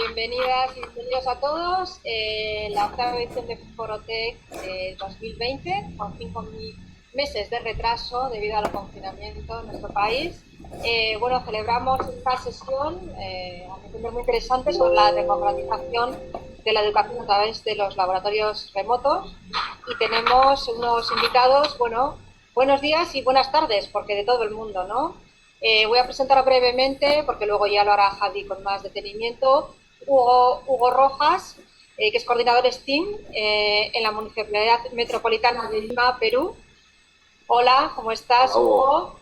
Bienvenidas y bienvenidos a todos. La octava edición de Forotec 2020, con 5 meses de retraso debido al confinamiento en nuestro país. Celebramos esta sesión, a mi entender muy interesante, sobre la democratización de la educación a través de los laboratorios remotos. Y tenemos unos invitados, buenos días y buenas tardes, porque de todo el mundo, ¿no? Voy a presentar brevemente, porque luego ya lo hará Javi con más detenimiento. Hugo Rojas, que es coordinador STEAM en la Municipalidad Metropolitana de Lima, Perú. Hola, ¿cómo estás, Hugo?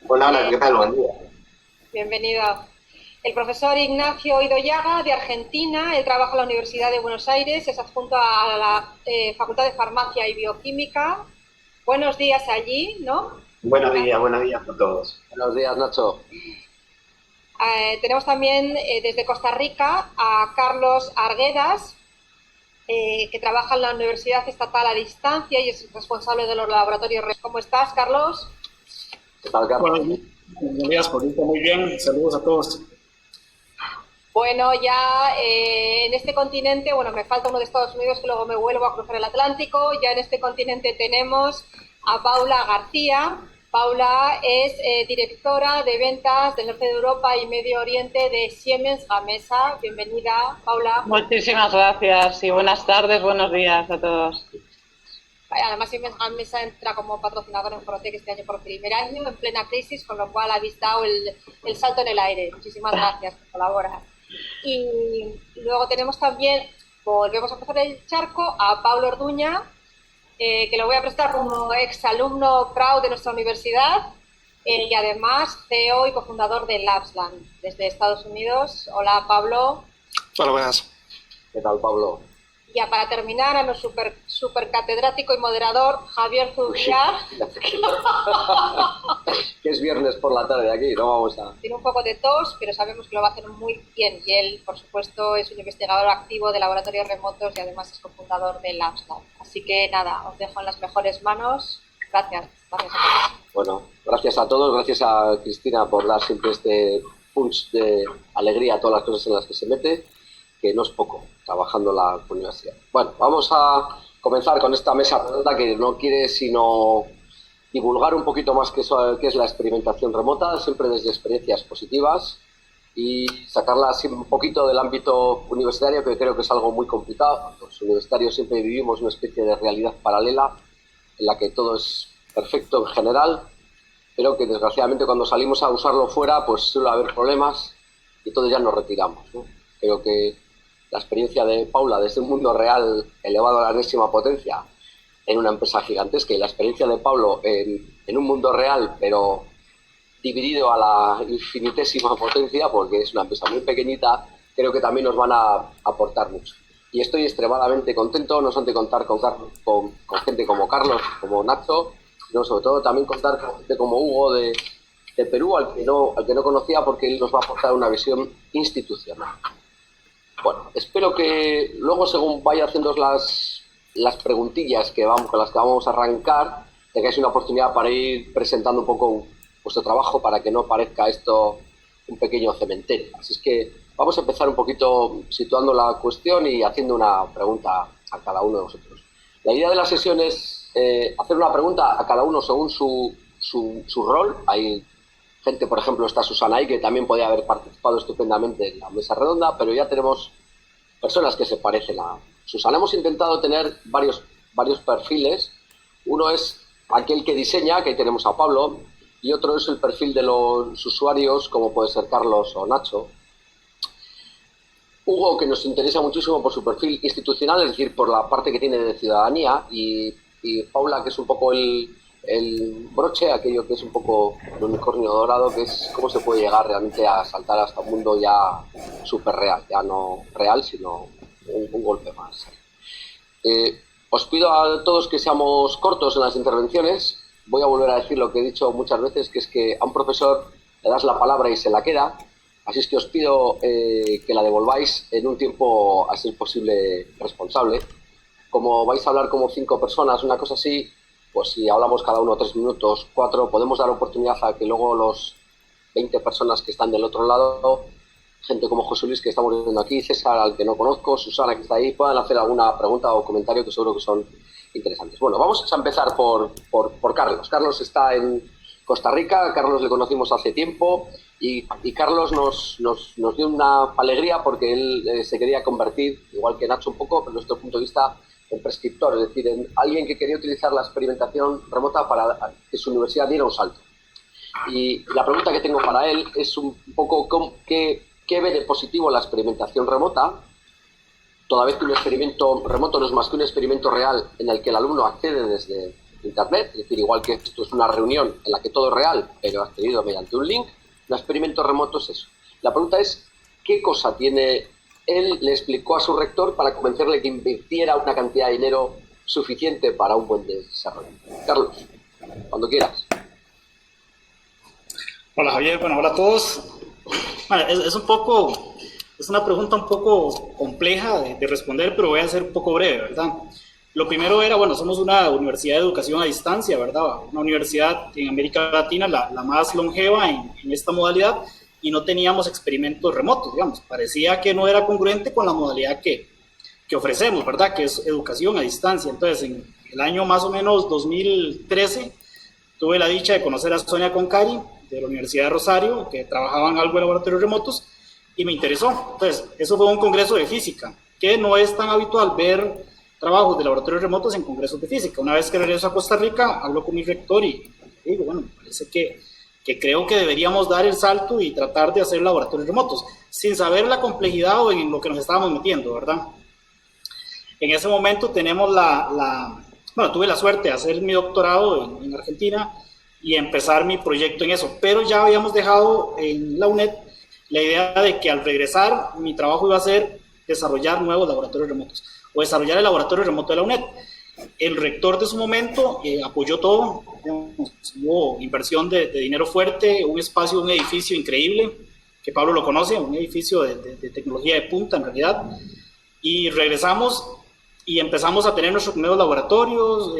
Hola, ¿qué tal? Buen día. Bienvenido. El profesor Ignacio Idoyaga, de Argentina. Él trabaja en la Universidad de Buenos Aires, es adjunto a la Facultad de Farmacia y Bioquímica. Buenos días allí, ¿no? Buenos días a todos. Buenos días, Nacho. Tenemos también desde Costa Rica a Carlos Arguedas, que trabaja en la Universidad Estatal a Distancia y es responsable de los laboratorios. ¿Cómo estás, Carlos? ¿Qué tal, Carlos? Buenos días, muy bien. Saludos a todos. Bueno, ya en este continente, me falta uno de Estados Unidos que luego me vuelvo a cruzar el Atlántico. Ya en este continente tenemos a Paula García. Paula es directora de ventas del norte de Europa y Medio Oriente de Siemens Gamesa. Bienvenida, Paula. Muchísimas gracias y buenas tardes, buenos días a todos. Además, Siemens Gamesa entra como patrocinador en Forotec este año por primer año, en plena crisis, con lo cual habéis dado el salto en el aire. Muchísimas gracias por colaborar. Y luego tenemos también, volvemos a empezar el charco, a Pablo Orduña, que lo voy a presentar como exalumno PRAU de nuestra universidad y además CEO y cofundador de Labsland desde Estados Unidos. Hola, Pablo. Hola, buenas. ¿Qué tal, Pablo? Y ya para terminar, a nuestro super catedrático y moderador, Javier Zubiá. Que es viernes por la tarde aquí, no vamos a... Tiene un poco de tos, pero sabemos que lo va a hacer muy bien. Y él, por supuesto, es un investigador activo de laboratorios remotos y además es cofundador de Labsland. Así que nada, os dejo en las mejores manos. Gracias. Gracias a todos. Bueno, gracias a todos, gracias a Cristina por dar siempre este punch de alegría a todas las cosas en las que se mete, que no es poco, trabajando en la universidad. Bueno, vamos a comenzar con esta mesa redonda que no quiere sino divulgar un poquito más qué es la experimentación remota, siempre desde experiencias positivas y sacarla así un poquito del ámbito universitario, que creo que es algo muy complicado. Los universitarios siempre vivimos una especie de realidad paralela en la que todo es perfecto en general, pero que desgraciadamente cuando salimos a usarlo fuera pues suele haber problemas y entonces ya nos retiramos, ¿no? Creo que la experiencia de Paula desde un mundo real elevado a la enésima potencia en una empresa gigantesca y la experiencia de Pablo en un mundo real pero dividido a la infinitésima potencia, porque es una empresa muy pequeñita, creo que también nos van a aportar mucho. Y estoy extremadamente contento, no solamente contar con gente como Carlos, como Nacho, sino sobre todo también contar con gente como Hugo de Perú, al que no conocía, porque él nos va a aportar una visión institucional. Bueno, espero que luego, según vaya haciendo las preguntillas con las que vamos a arrancar, tengáis una oportunidad para ir presentando un poco vuestro trabajo para que no parezca esto un pequeño cementerio. Así es que vamos a empezar un poquito situando la cuestión y haciendo una pregunta a cada uno de vosotros. La idea de la sesión es hacer una pregunta a cada uno según su rol. Hay gente, por ejemplo, está Susana ahí, que también podría haber participado estupendamente en la mesa redonda, pero ya tenemos personas que se parecen a Susana. Hemos intentado tener varios perfiles. Uno es aquel que diseña, que ahí tenemos a Pablo, y otro es el perfil de los usuarios, como puede ser Carlos o Nacho. Hugo, que nos interesa muchísimo por su perfil institucional, es decir, por la parte que tiene de ciudadanía, y Paula, que es un poco el broche, aquello que es un poco el unicornio dorado, que es cómo se puede llegar realmente a saltar hasta un mundo ya súper real, ya no real, sino un golpe más. Os pido a todos que seamos cortos en las intervenciones. Voy a volver a decir lo que he dicho muchas veces, que es que a un profesor le das la palabra y se la queda, así es que os pido que la devolváis en un tiempo, a ser posible, responsable. Como vais a hablar como 5 personas, una cosa así, pues si hablamos cada uno 3 minutos, 4, podemos dar oportunidad a que luego los 20 personas que están del otro lado gente como José Luis, que estamos viendo aquí, César, al que no conozco, Susana, que está ahí, puedan hacer alguna pregunta o comentario que seguro que son interesantes. Bueno, vamos a empezar por Carlos. Carlos está en Costa Rica, Carlos le conocimos hace tiempo y Carlos nos dio una alegría porque él se quería convertir, igual que Nacho un poco, desde nuestro punto de vista, en prescriptor, es decir, en alguien que quería utilizar la experimentación remota para que su universidad diera un salto. Y la pregunta que tengo para él es un poco qué ve de positivo la experimentación remota, toda vez que un experimento remoto no es más que un experimento real en el que el alumno accede desde Internet, es decir, igual que esto es una reunión en la que todo es real, pero accedido mediante un link, un experimento remoto es eso. La pregunta es, ¿qué cosa tiene él, le explicó a su rector para convencerle que invirtiera una cantidad de dinero suficiente para un buen desarrollo? Carlos, cuando quieras. Hola Javier, bueno, hola a todos. Bueno, es una pregunta un poco compleja de responder, pero voy a ser un poco breve, ¿verdad? Lo primero era, bueno, somos una universidad de educación a distancia, ¿verdad? Una universidad en América Latina, la más longeva en esta modalidad, y no teníamos experimentos remotos, digamos. Parecía que no era congruente con la modalidad que ofrecemos, ¿verdad? Que es educación a distancia. Entonces, en el año más o menos 2013, tuve la dicha de conocer a Sonia Concari, de la Universidad de Rosario, que trabajaba en algo de laboratorios remotos, y me interesó. Entonces, eso fue un congreso de física, que no es tan habitual ver trabajos de laboratorios remotos en congresos de física. Una vez que regreso a Costa Rica, hablo con mi rector y digo, bueno, me parece que creo que deberíamos dar el salto y tratar de hacer laboratorios remotos, sin saber la complejidad o en lo que nos estábamos metiendo, ¿verdad? En ese momento tenemos bueno, tuve la suerte de hacer mi doctorado en Argentina y empezar mi proyecto en eso, pero ya habíamos dejado en la UNED la idea de que al regresar mi trabajo iba a ser desarrollar nuevos laboratorios remotos o desarrollar el laboratorio remoto de la UNED. El rector de su momento apoyó todo, hubo inversión de dinero fuerte, un espacio, un edificio increíble, que Pablo lo conoce, un edificio de tecnología de punta en realidad, y regresamos y empezamos a tener nuestros primeros laboratorios,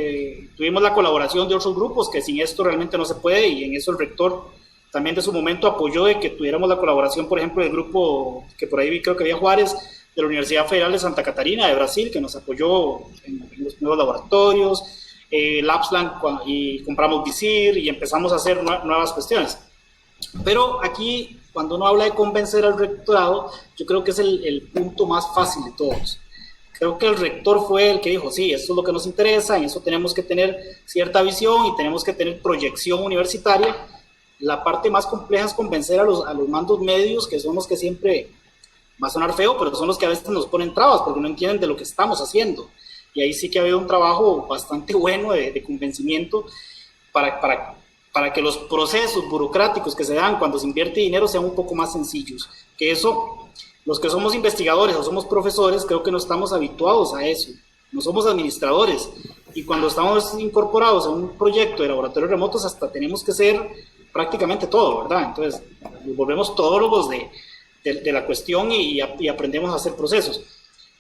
tuvimos la colaboración de otros grupos, que sin esto realmente no se puede, y en eso el rector también de su momento apoyó de que tuviéramos la colaboración, por ejemplo, del grupo que por ahí vi, creo que había Juárez, de la Universidad Federal de Santa Catarina de Brasil, que nos apoyó en los nuevos laboratorios, Lapsland, y compramos Visir y empezamos a hacer nuevas cuestiones. Pero aquí, cuando uno habla de convencer al rectorado, yo creo que es el punto más fácil de todos. Creo que el rector fue el que dijo, sí, esto es lo que nos interesa, en eso tenemos que tener cierta visión y tenemos que tener proyección universitaria. La parte más compleja es convencer a los mandos medios, que son los que siempre, va a sonar feo, pero son los que a veces nos ponen trabas porque no entienden de lo que estamos haciendo. Y ahí sí que ha habido un trabajo bastante bueno de convencimiento para que los procesos burocráticos que se dan cuando se invierte dinero sean un poco más sencillos. Que eso, los que somos investigadores o somos profesores, creo que no estamos habituados a eso. No somos administradores. Y cuando estamos incorporados a un proyecto de laboratorios remotos, hasta tenemos que ser prácticamente todo, ¿verdad? Entonces, nos volvemos todólogos de la cuestión y aprendemos a hacer procesos.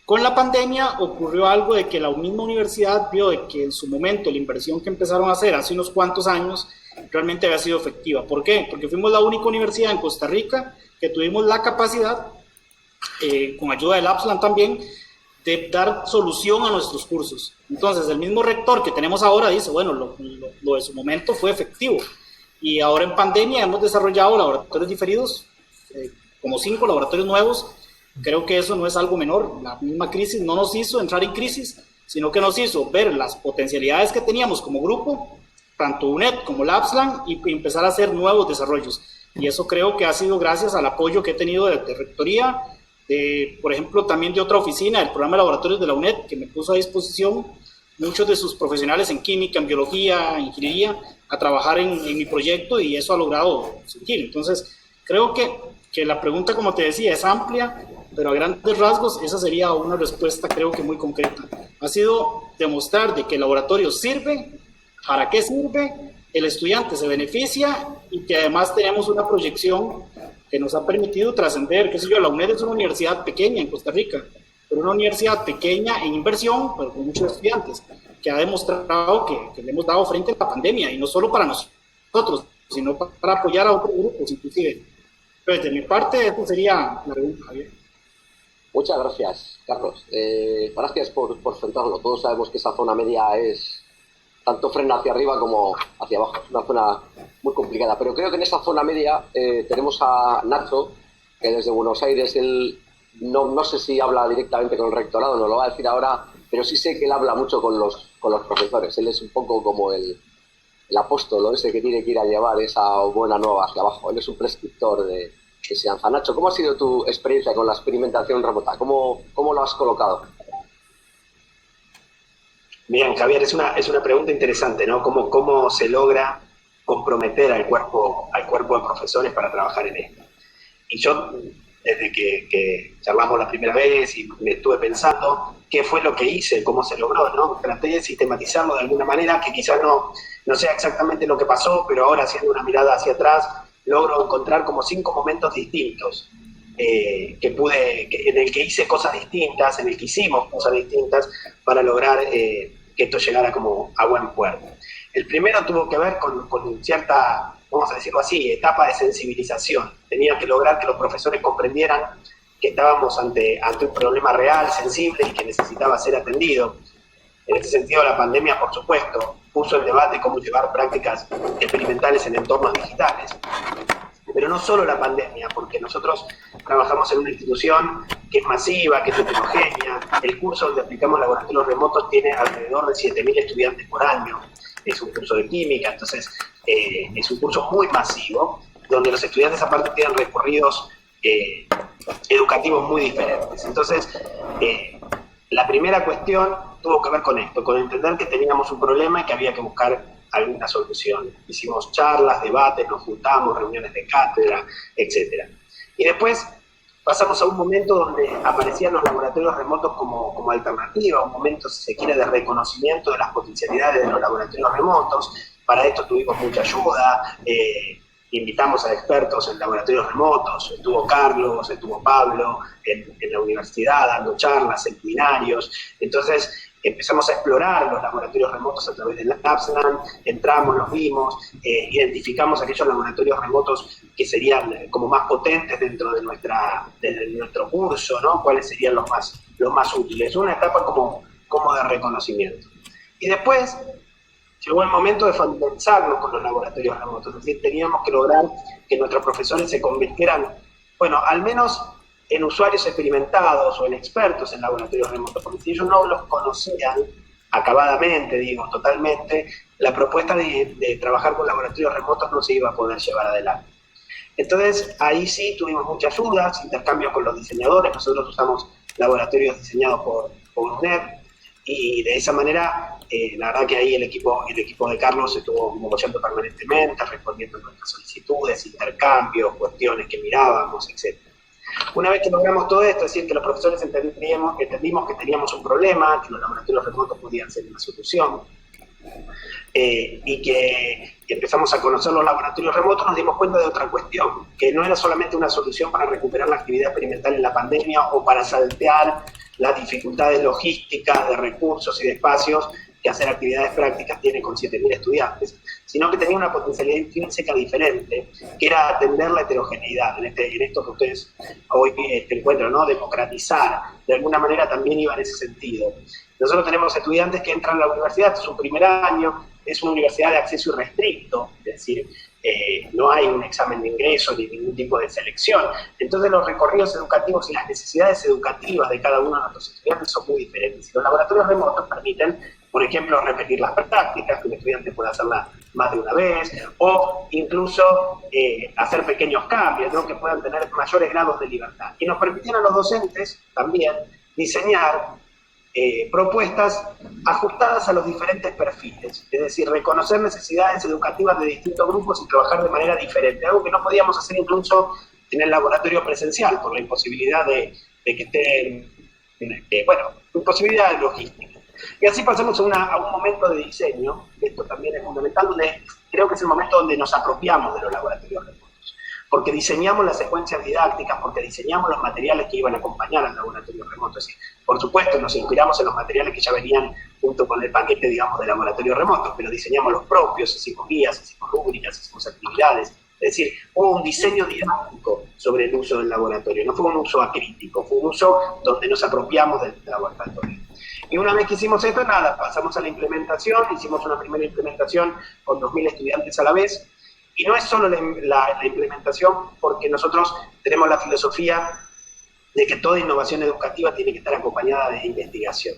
Con la pandemia ocurrió algo de que la misma universidad vio de que en su momento la inversión que empezaron a hacer hace unos cuantos años realmente había sido efectiva. ¿Por qué? Porque fuimos la única universidad en Costa Rica que tuvimos la capacidad, con ayuda del Lapsland también, de dar solución a nuestros cursos. Entonces, el mismo rector que tenemos ahora dice, bueno, lo de su momento fue efectivo. Y ahora en pandemia hemos desarrollado laboratorios diferidos, como 5 laboratorios nuevos. Creo que eso no es algo menor. La misma crisis no nos hizo entrar en crisis, sino que nos hizo ver las potencialidades que teníamos como grupo, tanto UNED como Lapsland, y empezar a hacer nuevos desarrollos. Y eso creo que ha sido gracias al apoyo que he tenido de rectoría, por ejemplo, también de otra oficina, del programa de laboratorios de la UNED, que me puso a disposición muchos de sus profesionales en química, en biología, en ingeniería, a trabajar en mi proyecto, y eso ha logrado surgir. Entonces, creo que la pregunta, como te decía, es amplia, pero a grandes rasgos esa sería una respuesta, creo que muy concreta. Ha sido demostrar de que el laboratorio sirve, para qué sirve, el estudiante se beneficia, y que además tenemos una proyección que nos ha permitido trascender. Qué sé yo, la UNED es una universidad pequeña en Costa Rica, pero una universidad pequeña en inversión, pero con muchos estudiantes, que ha demostrado que le hemos dado frente a la pandemia, y no solo para nosotros, sino para apoyar a otros grupos inclusive. Pues de mi parte, esa sería la pregunta, Javier. Muchas gracias, Carlos. Gracias por centrarlo. Todos sabemos que esa zona media es tanto frena hacia arriba como hacia abajo. Es una zona muy complicada. Pero creo que en esa zona media tenemos a Nacho, que desde Buenos Aires, él no sé si habla directamente con el rectorado, nos lo va a decir ahora, pero sí sé que él habla mucho con los profesores. Él es un poco como el apóstolo ese que tiene que ir a llevar esa buena nueva hacia abajo. Él es un prescriptor de enseñanza. Nacho, ¿cómo ha sido tu experiencia con la experimentación remota? ¿Cómo lo has colocado? Bien, Javier, es una pregunta interesante, ¿no? ¿Cómo se logra comprometer al cuerpo de profesores para trabajar en esto? Y yo, desde que charlamos la primera vez y me estuve pensando qué fue lo que hice, cómo se logró, ¿no? Traté de sistematizarlo de alguna manera que quizás no sea exactamente lo que pasó, pero ahora haciendo una mirada hacia atrás, logro encontrar como 5 momentos distintos en el que hice cosas distintas, en el que hicimos cosas distintas para lograr que esto llegara como a buen puerto. El primero tuvo que ver con cierta, vamos a decirlo así, etapa de sensibilización. Tenía que lograr que los profesores comprendieran que estábamos ante un problema real, sensible y que necesitaba ser atendido. En este sentido, la pandemia, por supuesto, puso en debate cómo llevar prácticas experimentales en entornos digitales. Pero no solo la pandemia, porque nosotros trabajamos en una institución que es masiva, que es heterogénea. El curso donde aplicamos laboratorios remotos tiene alrededor de 7.000 estudiantes por año. Es un curso de química, entonces es un curso muy masivo, donde los estudiantes aparte tienen recorridos educativos muy diferentes. Entonces, la primera cuestión tuvo que ver con esto, con entender que teníamos un problema y que había que buscar alguna solución. Hicimos charlas, debates, nos juntamos, reuniones de cátedra, etc. Y después pasamos a un momento donde aparecían los laboratorios remotos como alternativa, un momento, si se quiere, de reconocimiento de las potencialidades de los laboratorios remotos. Para esto tuvimos mucha ayuda, invitamos a expertos en laboratorios remotos, estuvo Carlos, estuvo Pablo en la universidad dando charlas, seminarios. Entonces empezamos a explorar los laboratorios remotos a través del Labsland, entramos, los vimos, identificamos aquellos laboratorios remotos que serían como más potentes dentro de nuestro curso, ¿no? Cuáles serían los más útiles. Una etapa como de reconocimiento. Y después llegó el momento de familiarizarnos con los laboratorios remotos, es decir, teníamos que lograr que nuestros profesores se convirtieran, bueno, al menos en usuarios experimentados o en expertos en laboratorios remotos, porque si ellos no los conocían acabadamente, digo, totalmente, la propuesta de trabajar con laboratorios remotos no se iba a poder llevar adelante. Entonces, ahí sí tuvimos muchas ayudas, intercambios con los diseñadores. Nosotros usamos laboratorios diseñados por UNED, y de esa manera, la verdad que ahí el equipo de Carlos estuvo moviendo permanentemente, respondiendo a nuestras solicitudes, intercambios, cuestiones que mirábamos, etc. Una vez que logramos todo esto, es decir, que los profesores entendimos que teníamos un problema, que los laboratorios remotos podían ser una solución, y que empezamos a conocer los laboratorios remotos, nos dimos cuenta de otra cuestión, que no era solamente una solución para recuperar la actividad experimental en la pandemia o para saltear las dificultades logísticas de recursos y de espacios que hacer actividades prácticas tiene con 7.000 estudiantes, sino que tenía una potencialidad intrínseca diferente, que era atender la heterogeneidad, en esto que ustedes hoy encuentran, ¿no? Democratizar, de alguna manera también iba en ese sentido. Nosotros tenemos estudiantes que entran a la universidad, es su primer año, es una universidad de acceso irrestricto, es decir, no hay un examen de ingreso ni ningún tipo de selección. Entonces los recorridos educativos y las necesidades educativas de cada uno de nuestros estudiantes son muy diferentes. Y los laboratorios remotos permiten, por ejemplo, repetir las prácticas, que un estudiante pueda hacerla más de una vez, o incluso hacer pequeños cambios, ¿no? Que puedan tener mayores grados de libertad. Y nos permitieron a los docentes también diseñar propuestas ajustadas a los diferentes perfiles, es decir, reconocer necesidades educativas de distintos grupos y trabajar de manera diferente, algo que no podíamos hacer incluso en el laboratorio presencial, por la imposibilidad de que estén, imposibilidad de logística. Y así pasamos a un momento de diseño, esto también es fundamental, donde creo que es el momento donde nos apropiamos de los laboratorios remotos, porque diseñamos las secuencias didácticas, porque diseñamos los materiales que iban a acompañar al laboratorio remoto. Es decir, por supuesto, nos inspiramos en los materiales que ya venían junto con el paquete, digamos, de laboratorio remoto, pero diseñamos los propios, hicimos guías, hicimos rúbricas, hicimos actividades, Es decir, hubo un diseño didáctico sobre el uso del laboratorio, no fue un uso acrítico, fue un uso donde nos apropiamos del laboratorio. Y una vez que hicimos esto, nada, pasamos a la implementación, hicimos una primera implementación con 2.000 estudiantes a la vez, y no es solo la implementación, porque nosotros tenemos la filosofía de que toda innovación educativa tiene que estar acompañada de investigación.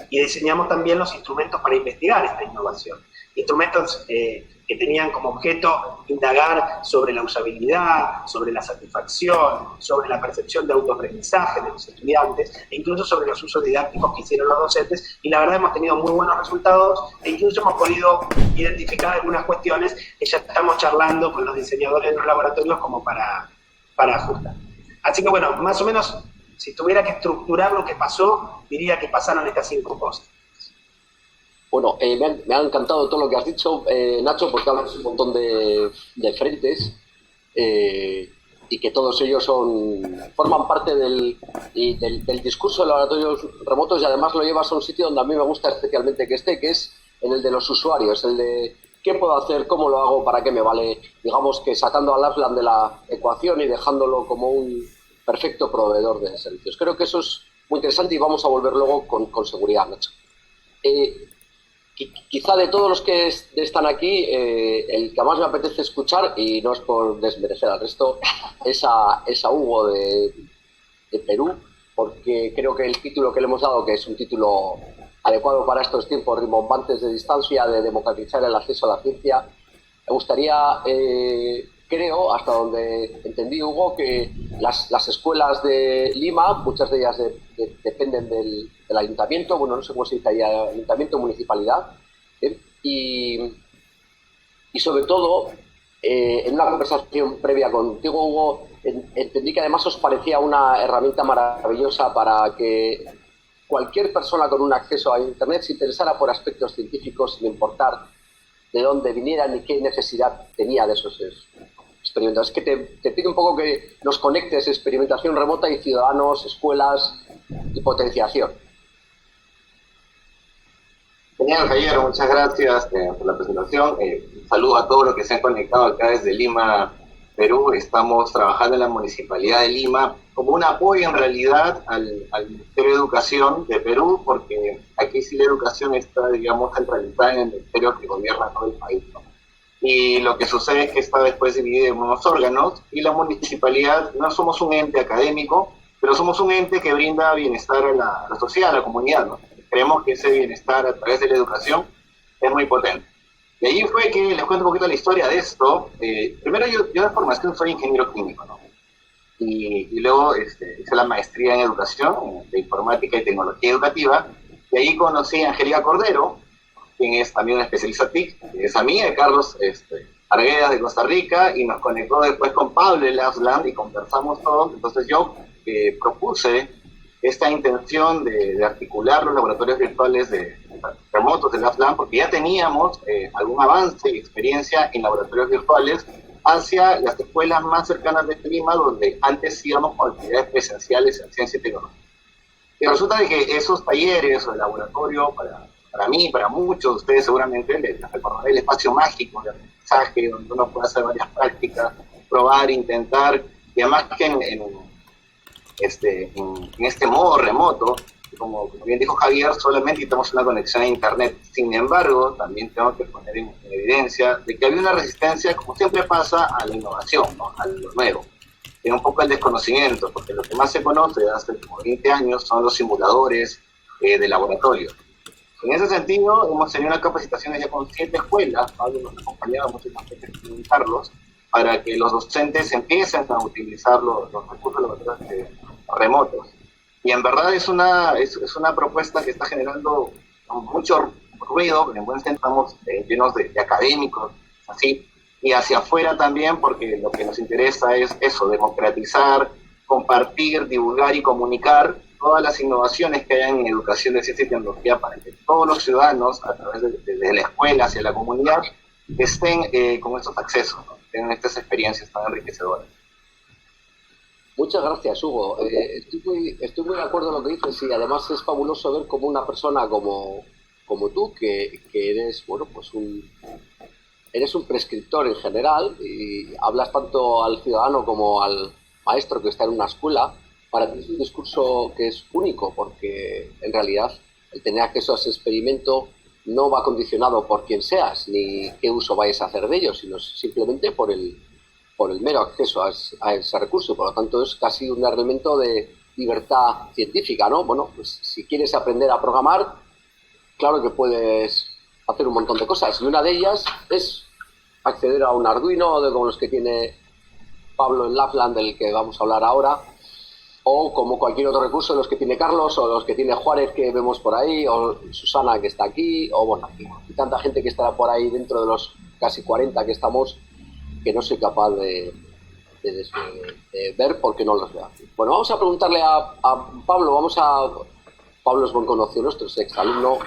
Y diseñamos también los instrumentos para investigar esta innovación. Instrumentos que tenían como objeto indagar sobre la usabilidad, sobre la satisfacción, sobre la percepción de autoaprendizaje de los estudiantes, e incluso sobre los usos didácticos que hicieron los docentes, y la verdad hemos tenido muy buenos resultados, e incluso hemos podido identificar algunas cuestiones que ya estamos charlando con los diseñadores de los laboratorios como para ajustar. Así que bueno, más o menos, si tuviera que estructurar lo que pasó, diría que pasaron estas 5 cosas. Bueno, me ha encantado todo lo que has dicho, Nacho, porque hablas un montón de frentes y que todos ellos forman parte del discurso de laboratorios remotos, y además lo llevas a un sitio donde a mí me gusta especialmente que esté, que es en el de los usuarios, el de qué puedo hacer, cómo lo hago, para qué me vale, digamos que sacando al Aslan de la ecuación y dejándolo como un perfecto proveedor de servicios. Creo que eso es muy interesante y vamos a volver luego con seguridad, Nacho. Quizá de todos los que están aquí, el que más me apetece escuchar, y no es por desmerecer al resto, es a Hugo de Perú, porque creo que el título que le hemos dado, que es un título adecuado para estos tiempos rimbombantes de distancia, de democratizar el acceso a la ciencia, me gustaría, creo, hasta donde entendí, Hugo, que las escuelas de Lima, muchas de ellas dependen del ayuntamiento, bueno, no sé cómo se dice ahí, ayuntamiento, municipalidad, y sobre todo, en una conversación previa contigo, Hugo, entendí que además os parecía una herramienta maravillosa para que cualquier persona con un acceso a Internet se interesara por aspectos científicos, sin importar de dónde vinieran y qué necesidad tenía de esos experimentos. Es que te pido un poco que nos conectes experimentación remota y ciudadanos, escuelas y potenciación. Genial, Javier, muchas gracias por la presentación. Un saludo a todos los que se han conectado acá desde Lima, Perú. Estamos trabajando en la Municipalidad de Lima como un apoyo en realidad al Ministerio de Educación de Perú, porque aquí sí la educación está, digamos, centralizada en el ministerio que gobierna todo el país, ¿no? Y lo que sucede es que está después dividida en unos órganos, y la municipalidad no somos un ente académico, pero somos un ente que brinda bienestar a la sociedad, a la comunidad, ¿no? Creemos que ese bienestar a través de la educación es muy potente. De ahí fue que les cuento un poquito la historia de esto. Primero yo de formación soy ingeniero químico, ¿no? Y luego hice la maestría en educación, de informática y tecnología educativa. Y ahí conocí a Angélica Cordero, quien es también una especialista TIC, que es amiga de Carlos Arguedas de Costa Rica, y nos conectó después con Pablo de Aslan y conversamos todos. Entonces yo propuse esta intención de articular los laboratorios virtuales remotos del Aslan, porque ya teníamos algún avance y experiencia en laboratorios virtuales hacia las escuelas más cercanas de Lima, donde antes íbamos con actividades presenciales en ciencia y tecnología. Y resulta de que esos talleres o el laboratorio, para mí, para muchos de ustedes seguramente, les recordará el espacio mágico de aprendizaje, donde uno puede hacer varias prácticas, probar, intentar, y además que en este modo remoto, como bien dijo Javier, solamente tenemos una conexión a Internet. Sin embargo, también tengo que poner en evidencia de que había una resistencia, como siempre pasa, a la innovación, ¿no? A lo nuevo. Y un poco el desconocimiento, porque lo que más se conoce hace como 20 años son los simuladores de laboratorio. En ese sentido, hemos tenido unas capacitaciones ya con 7 escuelas, Pablo nos ha acompañado muchas veces con Carlos, para que los docentes empiecen a utilizar los recursos remotos. Y en verdad es una propuesta que está generando mucho ruido, en buen sentido estamos llenos de académicos, así, y hacia afuera también, porque lo que nos interesa es eso, democratizar, compartir, divulgar y comunicar todas las innovaciones que hay en educación de ciencia y tecnología para que todos los ciudadanos, a través de la escuela hacia la comunidad, estén con estos accesos, ¿no? Tengan estas experiencias tan enriquecedoras. Muchas gracias, Hugo. Estoy muy de acuerdo en lo que dices, y además es fabuloso ver como una persona como tú, que eres, bueno, pues eres un prescriptor en general y hablas tanto al ciudadano como al maestro que está en una escuela. Para ti es un discurso que es único, porque en realidad el tener acceso a ese experimento no va condicionado por quién seas ni qué uso vayas a hacer de ello, sino simplemente por el mero acceso a ese recurso. Por lo tanto, es casi un elemento de libertad científica, ¿no? Bueno, pues si quieres aprender a programar, claro que puedes hacer un montón de cosas, y una de ellas es acceder a un Arduino, como los que tiene Pablo en Lapland, del que vamos a hablar ahora, o como cualquier otro recurso, los que tiene Carlos, o los que tiene Juárez, que vemos por ahí, o Susana, que está aquí, o bueno, y tanta gente que estará por ahí dentro de los casi 40 que estamos, que no soy capaz de ver porque no los veo. Bueno, vamos a preguntarle a Pablo. Pablo es buen conocido nuestro, es exalumno,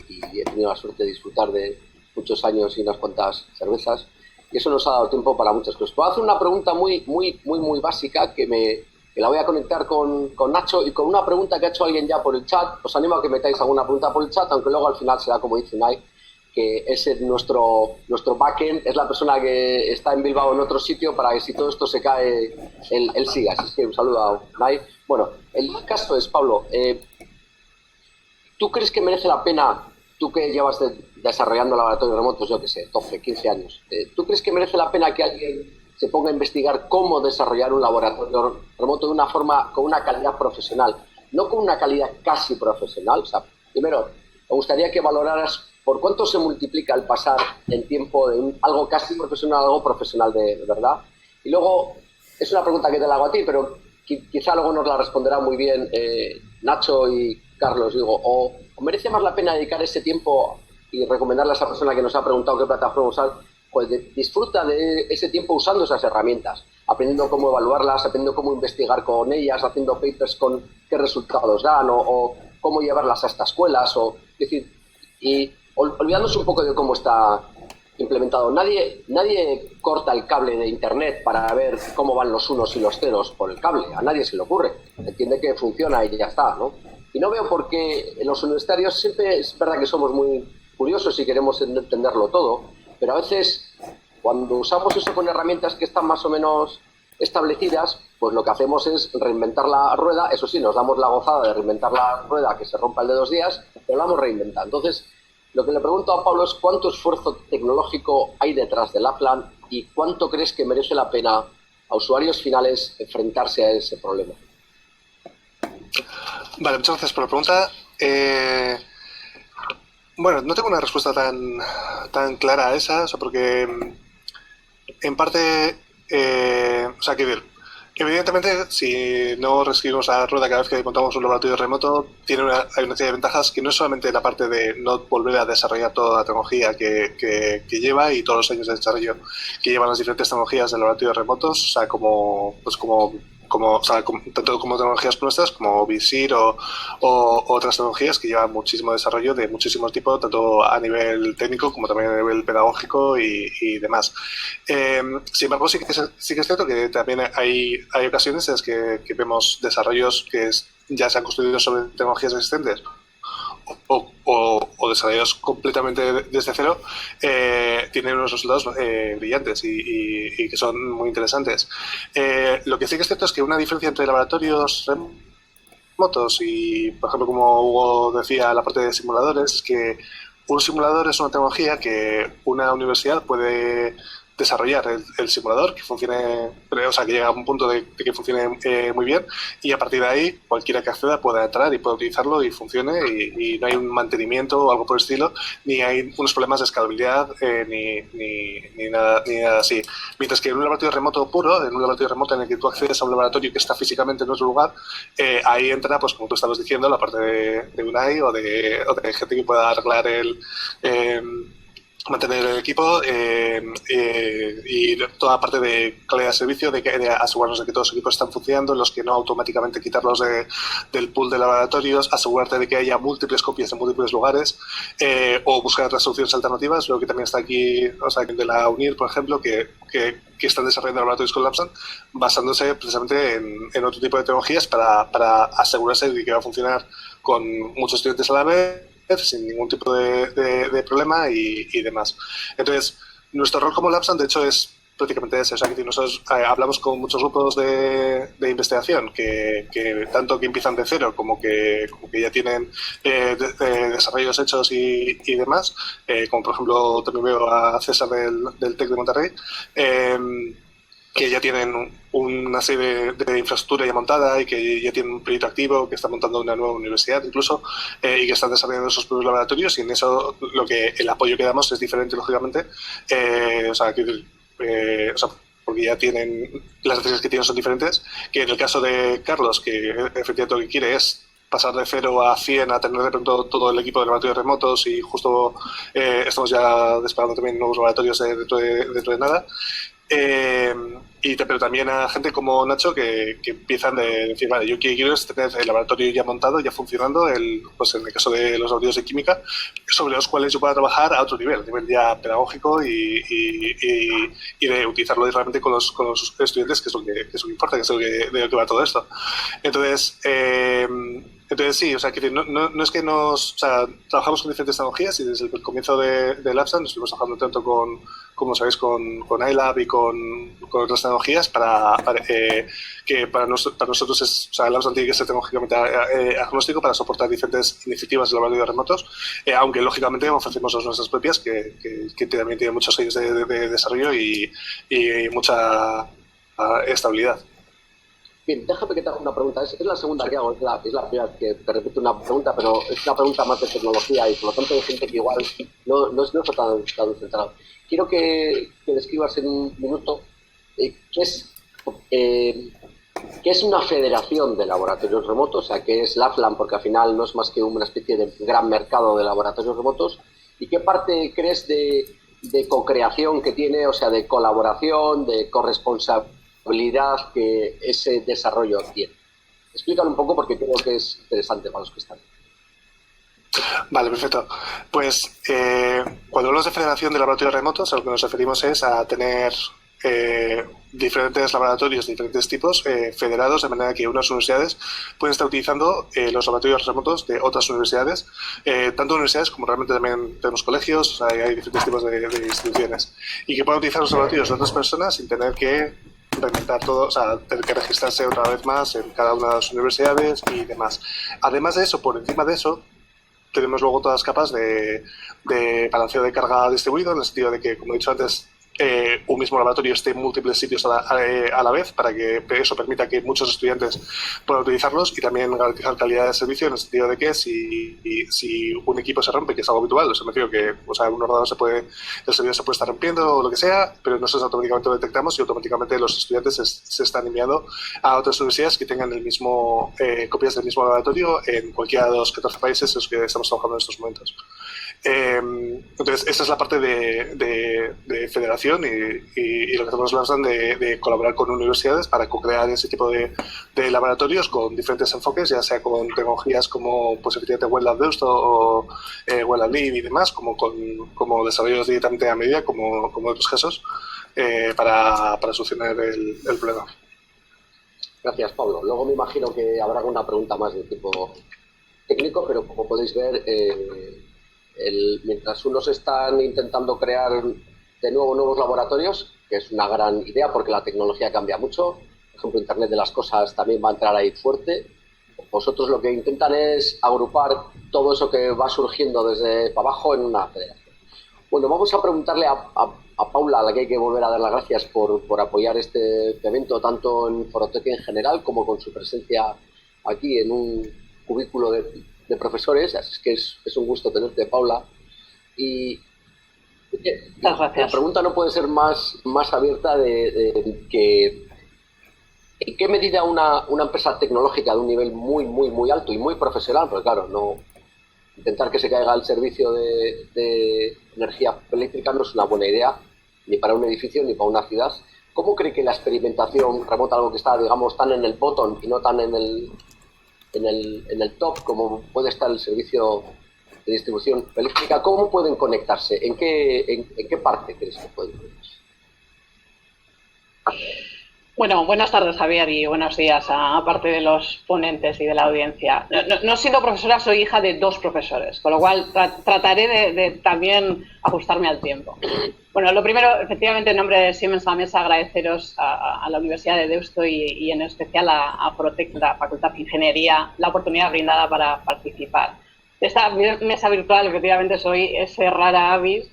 y he tenido la suerte de disfrutar de muchos años y unas cuantas cervezas, y eso nos ha dado tiempo para muchas cosas. Puedo hacer una pregunta muy básica que la voy a conectar con Nacho, y con una pregunta que ha hecho alguien ya por el chat. Os animo a que metáis alguna pregunta por el chat, aunque luego al final será como dice Unai, que es nuestro backend, es la persona que está en Bilbao en otro sitio, para que si todo esto se cae, él siga. Así que un saludo a Unai. Bueno, el caso es, Pablo, ¿tú crees que merece la pena, tú que llevas desarrollando laboratorios remotos, yo que sé, 12, 15 años, ¿tú crees que merece la pena que alguien se ponga a investigar cómo desarrollar un laboratorio remoto de una forma, con una calidad profesional, no con una calidad casi profesional? O sea, primero, me gustaría que valoraras por cuánto se multiplica el pasar en tiempo de algo casi profesional a algo profesional de verdad. Y luego, es una pregunta que te la hago a ti, pero quizá luego nos la responderá muy bien Nacho y Carlos, digo, o merece más la pena dedicar ese tiempo y recomendarle a esa persona que nos ha preguntado qué plataforma usar, pues disfruta de ese tiempo usando esas herramientas, aprendiendo cómo evaluarlas, aprendiendo cómo investigar con ellas, haciendo papers con qué resultados dan, o cómo llevarlas a estas escuelas, es decir, y olvidándose un poco de cómo está implementado. Nadie corta el cable de internet para ver cómo van los unos y los ceros por el cable, a nadie se le ocurre, entiende que funciona y ya está, ¿no? Y no veo por qué en los universitarios siempre es verdad que somos muy curiosos y queremos entenderlo todo, pero a veces cuando usamos eso con herramientas que están más o menos establecidas, pues lo que hacemos es reinventar la rueda. Eso sí, nos damos la gozada de reinventar la rueda que se rompa el de 2 días, pero la hemos reinventado. Entonces, lo que le pregunto a Pablo es cuánto esfuerzo tecnológico hay detrás del Lapland y cuánto crees que merece la pena a usuarios finales enfrentarse a ese problema. Vale, muchas gracias por la pregunta. Bueno, no tengo una respuesta tan clara a esa, o sea, porque en parte, o sea, que ver, evidentemente, si no reescribimos la rueda cada vez que montamos un laboratorio remoto, hay una serie de ventajas que no es solamente la parte de no volver a desarrollar toda la tecnología que lleva y todos los años de desarrollo que llevan las diferentes tecnologías de laboratorios remotos, o sea, tanto como tecnologías nuestras como Visir o otras tecnologías que llevan muchísimo desarrollo de muchísimos tipos, tanto a nivel técnico como también a nivel pedagógico y demás. Sin embargo, sí que es cierto que también hay ocasiones en las que vemos desarrollos que ya se han construido sobre tecnologías existentes o desarrollos completamente desde cero, tienen unos resultados brillantes y que son muy interesantes. Lo que sí que es cierto es que una diferencia entre laboratorios remotos y, por ejemplo, como Hugo decía, la parte de simuladores, es que un simulador es una tecnología que una universidad puede desarrollar el simulador que funcione, o sea, que llegue a un punto de que funcione muy bien, y a partir de ahí cualquiera que acceda pueda entrar y pueda utilizarlo y funcione, y no hay un mantenimiento o algo por el estilo, ni hay unos problemas de escalabilidad ni nada así. Mientras que en un laboratorio remoto puro, en un laboratorio remoto en el que tú accedes a un laboratorio que está físicamente en otro lugar, ahí entra, pues como tú estabas diciendo, la parte de Unai o de gente que pueda arreglar mantener el equipo y toda la parte de calidad de servicio, de asegurarnos de que todos los equipos están funcionando, los que no, automáticamente quitarlos del pool de laboratorios, asegurarte de que haya múltiples copias en múltiples lugares, o buscar otras soluciones alternativas. Lo que también está aquí, o sea, de la UNIR, por ejemplo, que están desarrollando laboratorios con Lapland, basándose precisamente en otro tipo de tecnologías para asegurarse de que va a funcionar con muchos estudiantes a la vez, sin ningún tipo de problema y demás. Entonces, Nuestro rol como Labsan, de hecho, es prácticamente ese. O sea, que nosotros hablamos con muchos grupos de investigación que tanto que empiezan de cero como que ya tienen desarrollos hechos y demás, como por ejemplo también veo a César del TEC de Monterrey, que ya tienen una serie de infraestructura ya montada y que ya tienen un proyecto activo, que están montando una nueva universidad incluso, y que están desarrollando esos propios laboratorios, y en eso el apoyo que damos es diferente, lógicamente. Porque ya tienen, las necesidades que tienen son diferentes, que en el caso de Carlos, que efectivamente lo que quiere es pasar de 0 a 100 a tener de pronto todo el equipo de laboratorios remotos, y justo estamos ya desplegando también nuevos laboratorios dentro de nada. Pero también a gente como Nacho que empiezan de decir, vale, yo quiero es tener el laboratorio ya montado, ya funcionando, pues en el caso de los laboratorios de química, sobre los cuales yo pueda trabajar a otro nivel ya pedagógico y de utilizarlo realmente con los estudiantes, que es lo que importa, que es de lo que va todo esto. Entonces sí, o sea, que no es que o sea, trabajamos con diferentes tecnologías, y desde el comienzo de Labsan estuvimos trabajando tanto como sabéis, con iLab y con otras tecnologías que para nosotros o sea, Labsan tiene que ser tecnológicamente agnóstico para soportar diferentes iniciativas de laboratorios remotos, aunque lógicamente ofrecemos nuestras propias que también tienen muchos años de desarrollo y mucha estabilidad. Bien, déjame que te haga una pregunta. Es la segunda que hago, es la primera que te repito una pregunta, pero es una pregunta más de tecnología y por lo tanto de gente que igual no está tan centrado. Quiero que describas en un minuto qué es una federación de laboratorios remotos, o sea, qué es LabLab, porque al final no es más que una especie de gran mercado de laboratorios remotos, y qué parte crees de co-creación que tiene, o sea, de colaboración, de corresponsabilidad que ese desarrollo tiene. Explícalo un poco porque creo que es interesante para los que están. Vale, perfecto. Pues cuando hablamos de federación de laboratorios remotos, a lo que nos referimos es a tener diferentes laboratorios de diferentes tipos federados, de manera que unas universidades pueden estar utilizando los laboratorios remotos de otras universidades, tanto universidades como realmente también tenemos colegios, o sea, hay diferentes tipos de instituciones, y que puedan utilizar los laboratorios de otras personas sin tener que implementar todo, o sea, tener que registrarse otra vez más en cada una de las universidades y demás. Además de eso, por encima de eso, tenemos luego todas las capas de balanceo de carga distribuido, en el sentido de que, como he dicho antes, un mismo laboratorio esté en múltiples sitios a la vez, para que eso permita que muchos estudiantes puedan utilizarlos, y también garantizar calidad de servicio, en el sentido de que si un equipo se rompe, que es algo habitual, o sea, me refiero que, o sea, un ordenador el servidor se puede estar rompiendo o lo que sea, pero nosotros automáticamente lo detectamos y automáticamente los estudiantes se están enviando a otras universidades que tengan copias del mismo laboratorio en cualquiera de los 14 países en los que estamos trabajando en estos momentos. Entonces, esa es la parte de federación y lo que hacemos Labsan de colaborar con universidades para co-crear ese tipo de laboratorios con diferentes enfoques, ya sea con tecnologías como pues efectivamente WebLab Deusto o WebLab Live y demás, como desarrollos directamente a medida, como otros casos, para solucionar el problema. Gracias, Pablo. Luego me imagino que habrá alguna pregunta más de tipo técnico, pero como podéis ver, mientras unos están intentando crear de nuevo nuevos laboratorios, que es una gran idea porque la tecnología cambia mucho, por ejemplo, Internet de las cosas también va a entrar ahí fuerte, vosotros lo que intentan es agrupar todo eso que va surgiendo desde para abajo en una federación. Bueno, vamos a preguntarle a Paula, a la que hay que volver a dar las gracias por apoyar este evento, tanto en Forotec en general como con su presencia aquí en un cubículo de profesores, así es que es un gusto tenerte, Paula. Y muchas gracias. La pregunta no puede ser más abierta de que ¿en qué medida una empresa tecnológica de un nivel muy, muy, muy alto y muy profesional, porque claro, no intentar que se caiga el servicio de energía eléctrica no es una buena idea, ni para un edificio ni para una ciudad? ¿Cómo cree que la experimentación remota, algo que está, digamos, tan en el bottom y no tan en el top, como puede estar el servicio de distribución eléctrica, cómo pueden conectarse? ¿En qué parte crees que pueden conectarse? Bueno, buenas tardes, Javier, y buenos días a parte de los ponentes y de la audiencia. No siendo profesora, soy hija de 2 profesores, con lo cual trataré de también ajustarme al tiempo. Bueno, lo primero, efectivamente, en nombre de Siemens Gamesa, agradeceros a la Universidad de Deusto y en especial a Protec, la Facultad de Ingeniería, la oportunidad brindada para participar. De esta mesa virtual, efectivamente, soy ese rara avis,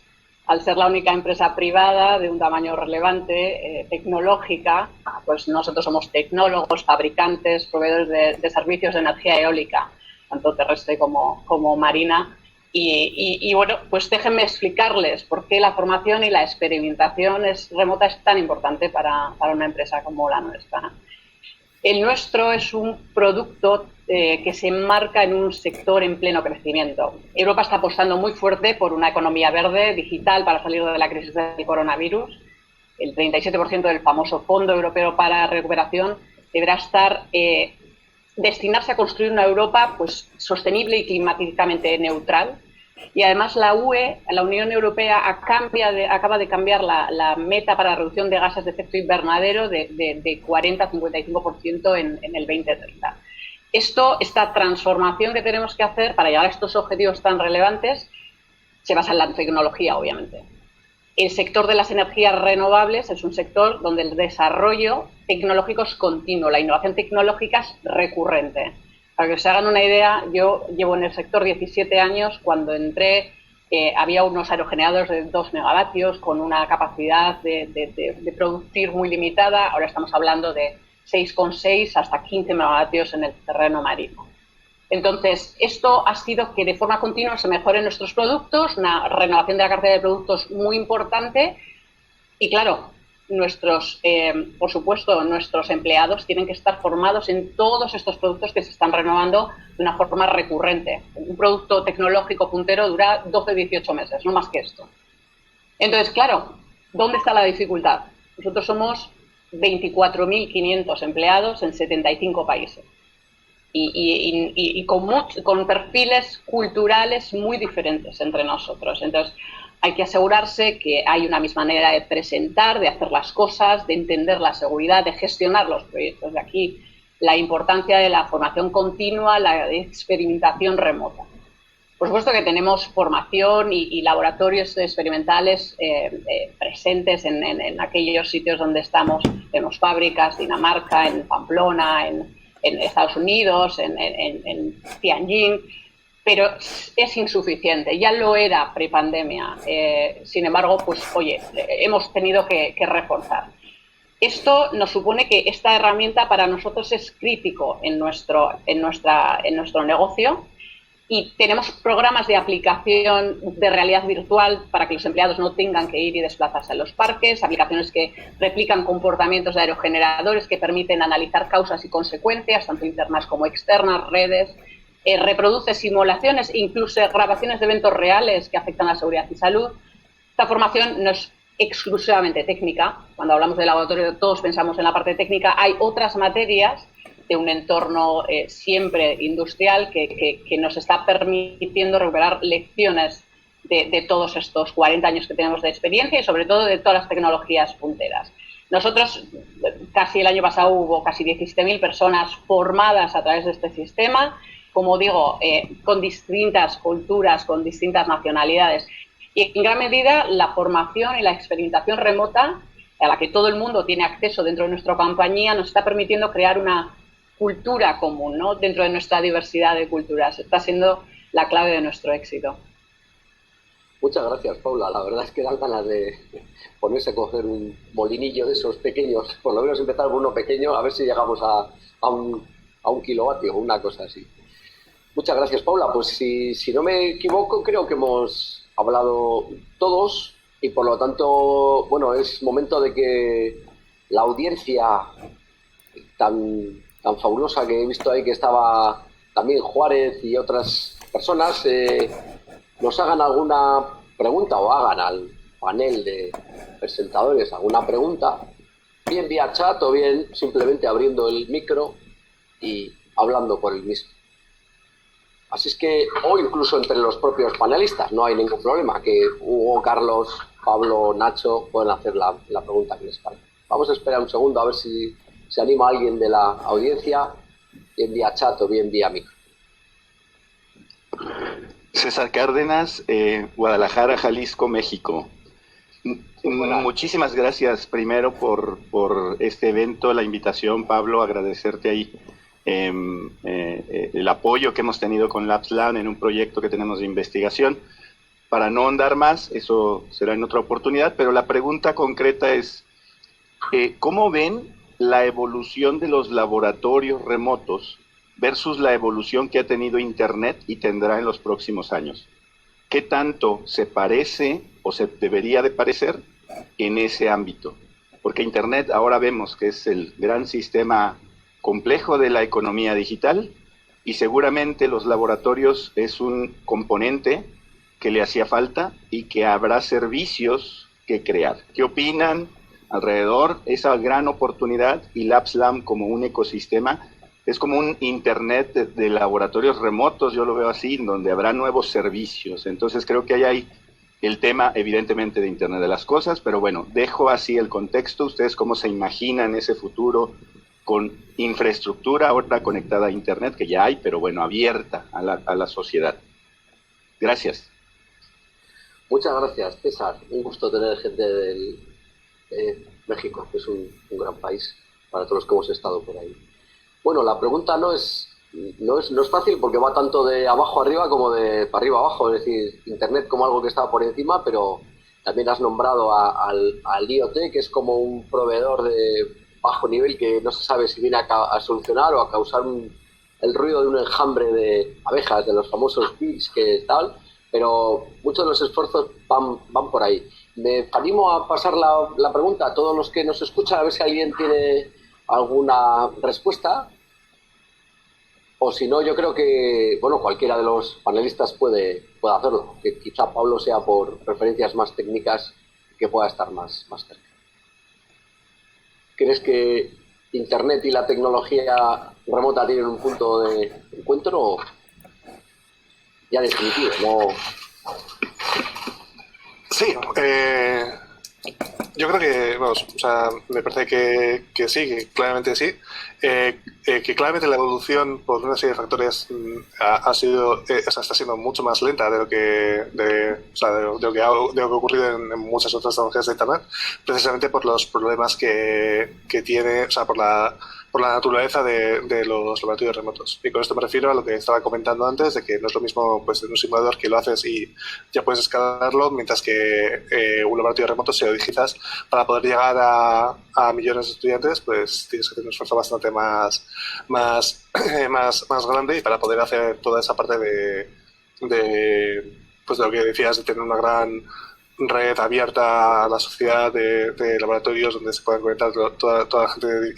al ser la única empresa privada de un tamaño relevante, tecnológica. Pues nosotros somos tecnólogos, fabricantes, proveedores de servicios de energía eólica, tanto terrestre como marina. Y bueno, pues déjenme explicarles por qué la formación y la experimentación remota es tan importante para una empresa como la nuestra. El nuestro es un producto que se enmarca en un sector en pleno crecimiento. Europa está apostando muy fuerte por una economía verde, digital, para salir de la crisis del coronavirus. El 37% del famoso Fondo Europeo para Recuperación deberá destinarse a construir una Europa pues, sostenible y climáticamente neutral. Y además la UE, la Unión Europea, acaba de cambiar la meta para la reducción de gases de efecto invernadero de 40 a 55% en el 2030. Esta transformación que tenemos que hacer para llegar a estos objetivos tan relevantes se basa en la tecnología, obviamente. El sector de las energías renovables es un sector donde el desarrollo tecnológico es continuo, la innovación tecnológica es recurrente. Para que os hagan una idea, yo llevo en el sector 17 años. Cuando entré había unos aerogeneradores de 2 megavatios con una capacidad de producir muy limitada. Ahora estamos hablando de 6,6 hasta 15 megavatios en el terreno marino. Entonces, esto ha sido que de forma continua se mejoren nuestros productos, una renovación de la cartera de productos muy importante y, claro, por supuesto, nuestros empleados tienen que estar formados en todos estos productos que se están renovando de una forma recurrente. Un producto tecnológico puntero dura 12-18 meses, no más que esto. Entonces, claro, ¿dónde está la dificultad? Nosotros somos 24.500 empleados en 75 países y con perfiles culturales muy diferentes entre nosotros. Entonces, hay que asegurarse que hay una misma manera de presentar, de hacer las cosas, de entender la seguridad, de gestionar los proyectos. De aquí la importancia de la formación continua, la experimentación remota. Por supuesto que tenemos formación y laboratorios experimentales presentes en aquellos sitios donde estamos. Tenemos fábricas, Dinamarca, en Pamplona, en Estados Unidos, en Tianjin, pero es insuficiente. Ya lo era prepandemia. Sin embargo, pues oye, hemos tenido que reforzar. Esto nos supone que esta herramienta para nosotros es crítico en nuestro negocio. Y tenemos programas de aplicación de realidad virtual para que los empleados no tengan que ir y desplazarse a los parques, aplicaciones que replican comportamientos de aerogeneradores que permiten analizar causas y consecuencias, tanto internas como externas, redes, reproduce simulaciones, incluso grabaciones de eventos reales que afectan a la seguridad y salud. Esta formación no es exclusivamente técnica. Cuando hablamos de laboratorio todos pensamos en la parte técnica. Hay otras materias de un entorno siempre industrial que nos está permitiendo recuperar lecciones de todos estos 40 años que tenemos de experiencia y sobre todo de todas las tecnologías punteras. Nosotros, casi el año pasado hubo casi 17.000 personas formadas a través de este sistema, como digo, con distintas culturas, con distintas nacionalidades. Y en gran medida la formación y la experimentación remota, a la que todo el mundo tiene acceso dentro de nuestra compañía, nos está permitiendo crear una cultura común, ¿no? Dentro de nuestra diversidad de culturas. Está siendo la clave de nuestro éxito. Muchas gracias, Paula. La verdad es que dan ganas de ponerse a coger un molinillo de esos pequeños, por lo menos empezar con uno pequeño, a ver si llegamos a un kilovatio o una cosa así. Muchas gracias, Paula. Pues si no me equivoco, creo que hemos hablado todos y por lo tanto, bueno, es momento de que la audiencia tan fabulosa que he visto ahí, que estaba también Juárez y otras personas, nos hagan alguna pregunta o hagan al panel de presentadores alguna pregunta, bien vía chat o bien simplemente abriendo el micro y hablando por el mismo. Así es que, o incluso entre los propios panelistas, no hay ningún problema, que Hugo, Carlos, Pablo, Nacho pueden hacer la pregunta que les parezca. Vamos a esperar un segundo a ver si se anima alguien de la audiencia, bien vía chat o bien vía micro. César Cárdenas, Guadalajara, Jalisco, México. Muchísimas gracias primero por este evento, la invitación, Pablo, agradecerte ahí el apoyo que hemos tenido con LabsLab en un proyecto que tenemos de investigación. Para no ahondar más, eso será en otra oportunidad, pero la pregunta concreta es, ¿cómo ven la evolución de los laboratorios remotos versus la evolución que ha tenido Internet y tendrá en los próximos años? ¿Qué tanto se parece o se debería de parecer en ese ámbito? Porque Internet ahora vemos que es el gran sistema complejo de la economía digital y seguramente los laboratorios es un componente que le hacía falta y que habrá servicios que crear. ¿Qué opinan alrededor esa gran oportunidad? Y LabsLab como un ecosistema es como un internet de laboratorios remotos, yo lo veo así, donde habrá nuevos servicios. Entonces creo que ahí hay el tema evidentemente de Internet de las cosas, pero bueno, dejo así el contexto. ¿Ustedes cómo se imaginan ese futuro con infraestructura ahora conectada a Internet, que ya hay, pero bueno, abierta a la sociedad? Gracias. Muchas gracias, César. Un gusto tener gente de México, que es un gran país para todos los que hemos estado por ahí. Bueno, la pregunta no es fácil porque va tanto de abajo arriba como de para arriba abajo, es decir, Internet como algo que está por encima, pero también has nombrado al IoT, que es como un proveedor de bajo nivel que no se sabe si viene a solucionar o a causar el ruido de un enjambre de abejas, de los famosos bees que tal, pero muchos de los esfuerzos van por ahí. Me animo a pasar la pregunta a todos los que nos escuchan, a ver si alguien tiene alguna respuesta, o si no, yo creo que bueno, cualquiera de los panelistas puede hacerlo, que quizá Pablo sea por preferencias más técnicas que pueda estar más cerca. ¿Crees que Internet y la tecnología remota tienen un punto de encuentro ya definitivo? ¿No? Sí, yo creo que, vamos, o sea, me parece que sí, que claramente sí, que claramente la evolución por una serie de factores ha sido, o sea, está siendo mucho más lenta de lo que, o sea, de lo que ha ocurrido en muchas otras tecnologías de Internet, precisamente por los problemas que tiene, o sea, por la naturaleza de los laboratorios remotos. Y con esto me refiero a lo que estaba comentando antes, de que no es lo mismo pues, en un simulador que lo haces y ya puedes escalarlo, mientras que un laboratorio remoto, si lo digitas, para poder llegar a millones de estudiantes, pues tienes que tener un esfuerzo bastante más grande, y para poder hacer toda esa parte pues de lo que decías, de tener una gran red abierta a la sociedad de laboratorios donde se pueden conectar toda la gente,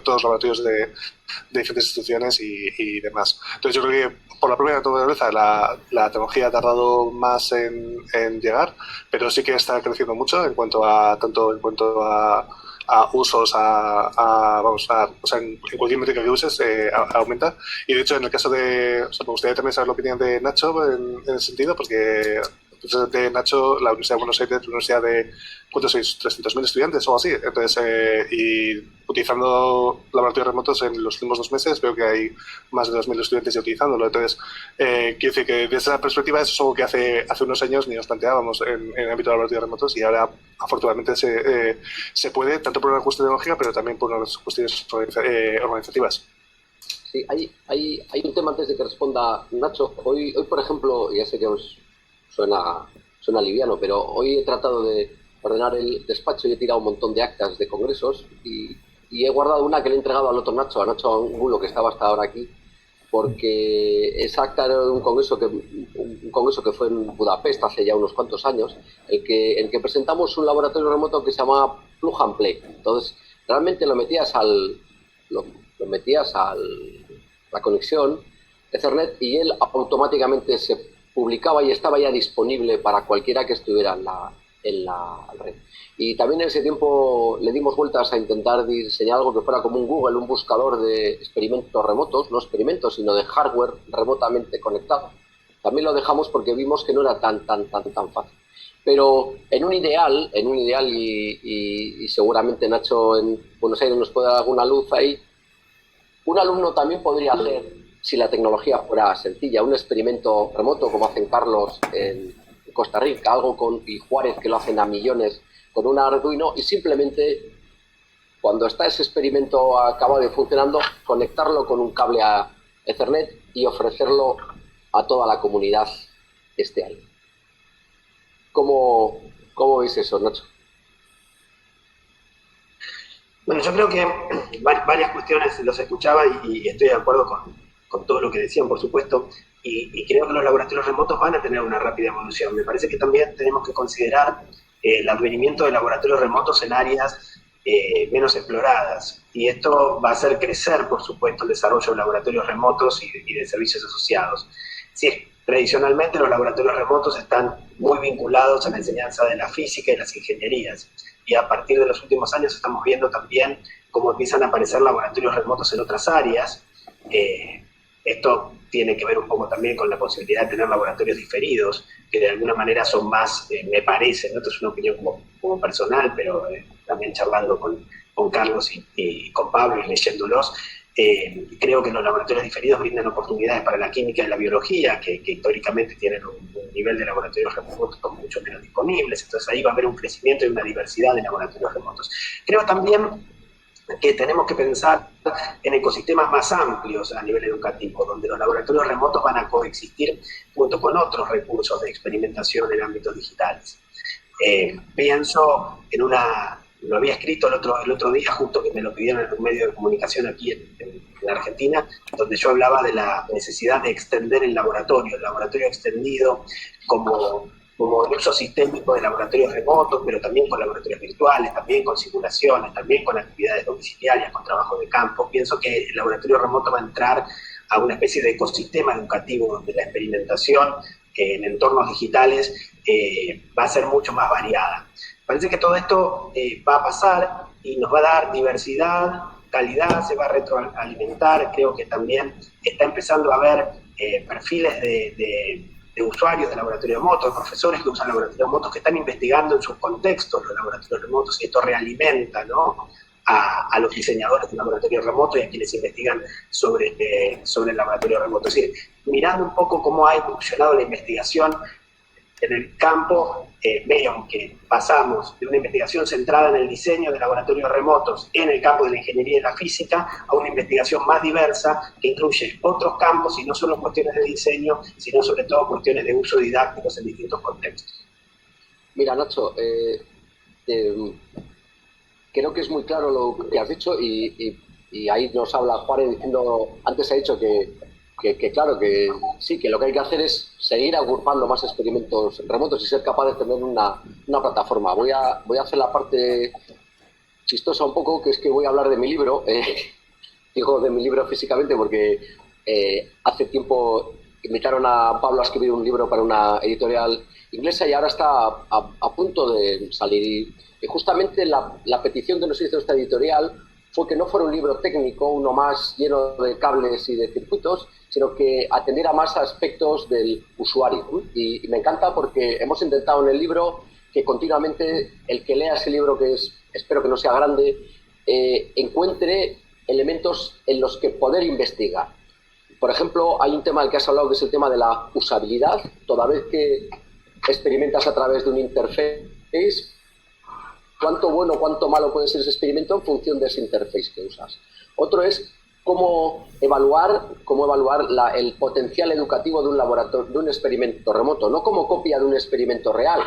todos los laboratorios de diferentes instituciones y demás. Entonces yo creo que por la propia naturaleza la tecnología ha tardado más en llegar, pero sí que está creciendo mucho en cuanto a usos, o sea, en cualquier métrica que uses aumenta. Y de hecho, en el caso de, o sea, me gustaría también saber la opinión de Nacho en ese sentido, porque de Nacho, la Universidad de Buenos Aires, la universidad de, ¿cuántos sois? 300.000 estudiantes o algo así. Entonces, y utilizando laboratorios remotos en los últimos 2 meses, veo que hay más de 2.000 estudiantes ya utilizándolo. Entonces, quiero decir que desde esa perspectiva eso es algo que hace unos años ni nos planteábamos en el ámbito de laboratorios remotos, y ahora afortunadamente se puede, tanto por una cuestión tecnológica, pero también por unas cuestiones organizativas. Sí, hay un tema antes de que responda Nacho. Hoy por ejemplo, ya sé que os suena liviano, pero hoy he tratado de ordenar el despacho y he tirado un montón de actas de congresos y he guardado una que le he entregado al otro Nacho, a Nacho Angulo, que estaba hasta ahora aquí, porque esa acta era de un congreso que fue en Budapest hace ya unos cuantos años, en que presentamos un laboratorio remoto que se llama Plug and Play. Entonces, realmente lo metías a la conexión Ethernet y él automáticamente se publicaba y estaba ya disponible para cualquiera que estuviera en la red. Y también en ese tiempo le dimos vueltas a intentar diseñar algo que fuera como un Google, un buscador de experimentos remotos, no experimentos, sino de hardware remotamente conectado. También lo dejamos porque vimos que no era tan fácil. Pero en un ideal y seguramente Nacho en Buenos Aires nos puede dar alguna luz ahí, un alumno también podría hacer, si la tecnología fuera sencilla, un experimento remoto como hacen Carlos en Costa Rica, y Juárez, que lo hacen a millones con un Arduino, y simplemente cuando está ese experimento acabado y funcionando, conectarlo con un cable a Ethernet y ofrecerlo a toda la comunidad que esté ahí. ¿Cómo veis eso, Nacho? Bueno, yo creo que varias cuestiones los escuchaba y estoy de acuerdo con todo lo que decían, por supuesto, y creo que los laboratorios remotos van a tener una rápida evolución. Me parece que también tenemos que considerar el advenimiento de laboratorios remotos en áreas menos exploradas, y esto va a hacer crecer, por supuesto, el desarrollo de laboratorios remotos y de servicios asociados. Sí, tradicionalmente los laboratorios remotos están muy vinculados a la enseñanza de la física y las ingenierías, y a partir de los últimos años estamos viendo también cómo empiezan a aparecer laboratorios remotos en otras áreas. Esto tiene que ver un poco también con la posibilidad de tener laboratorios diferidos, que de alguna manera son más, me parece, ¿no? Esto es una opinión como personal, pero también charlando con Carlos y con Pablo y leyéndolos, creo que los laboratorios diferidos brindan oportunidades para la química y la biología, que históricamente tienen un nivel de laboratorios remotos mucho menos disponibles. Entonces ahí va a haber un crecimiento y una diversidad de laboratorios remotos. Creo también que tenemos que pensar en ecosistemas más amplios a nivel educativo, donde los laboratorios remotos van a coexistir junto con otros recursos de experimentación en ámbitos digitales. Pienso en lo había escrito el otro día, justo que me lo pidieron en un medio de comunicación aquí en Argentina, donde yo hablaba de la necesidad de extender el laboratorio extendido como el uso sistémico de laboratorios remotos, pero también con laboratorios virtuales, también con simulaciones, también con actividades domiciliarias, con trabajo de campo. Pienso que el laboratorio remoto va a entrar a una especie de ecosistema educativo donde la experimentación en entornos digitales va a ser mucho más variada. Parece que todo esto va a pasar y nos va a dar diversidad, calidad, se va a retroalimentar. Creo que también está empezando a haber perfiles de usuarios de laboratorios remotos, profesores que usan laboratorios remotos, que están investigando en sus contextos los laboratorios remotos, y esto realimenta, ¿no?, a los diseñadores de laboratorios remotos y a quienes investigan sobre el laboratorio remoto. Es decir, mirando un poco cómo ha evolucionado la investigación en el campo, veo que pasamos de una investigación centrada en el diseño de laboratorios remotos en el campo de la ingeniería y la física a una investigación más diversa que incluye otros campos y no solo cuestiones de diseño, sino sobre todo cuestiones de uso didácticos en distintos contextos. Mira, Nacho, creo que es muy claro lo que has dicho y ahí nos habla Juárez diciendo, antes ha dicho que claro, que sí, que lo que hay que hacer es seguir agrupando más experimentos remotos y ser capaz de tener una plataforma. Voy a hacer la parte chistosa un poco, que es que voy a hablar de mi libro. Digo de mi libro físicamente porque hace tiempo invitaron a Pablo a escribir un libro para una editorial inglesa y ahora está a punto de salir. Y justamente la petición que nos hizo esta editorial fue que no fuera un libro técnico, uno más lleno de cables y de circuitos, sino que atendiera más a aspectos del usuario. Y me encanta porque hemos intentado en el libro que continuamente el que lea ese libro, que espero que no sea grande, encuentre elementos en los que poder investigar. Por ejemplo, hay un tema del que has hablado, que es el tema de la usabilidad. Toda vez que experimentas a través de un interface, cuánto bueno, cuánto malo puede ser ese experimento en función de ese interface que usas. Otro es cómo evaluar el potencial educativo de un laboratorio, de un experimento remoto, no como copia de un experimento real,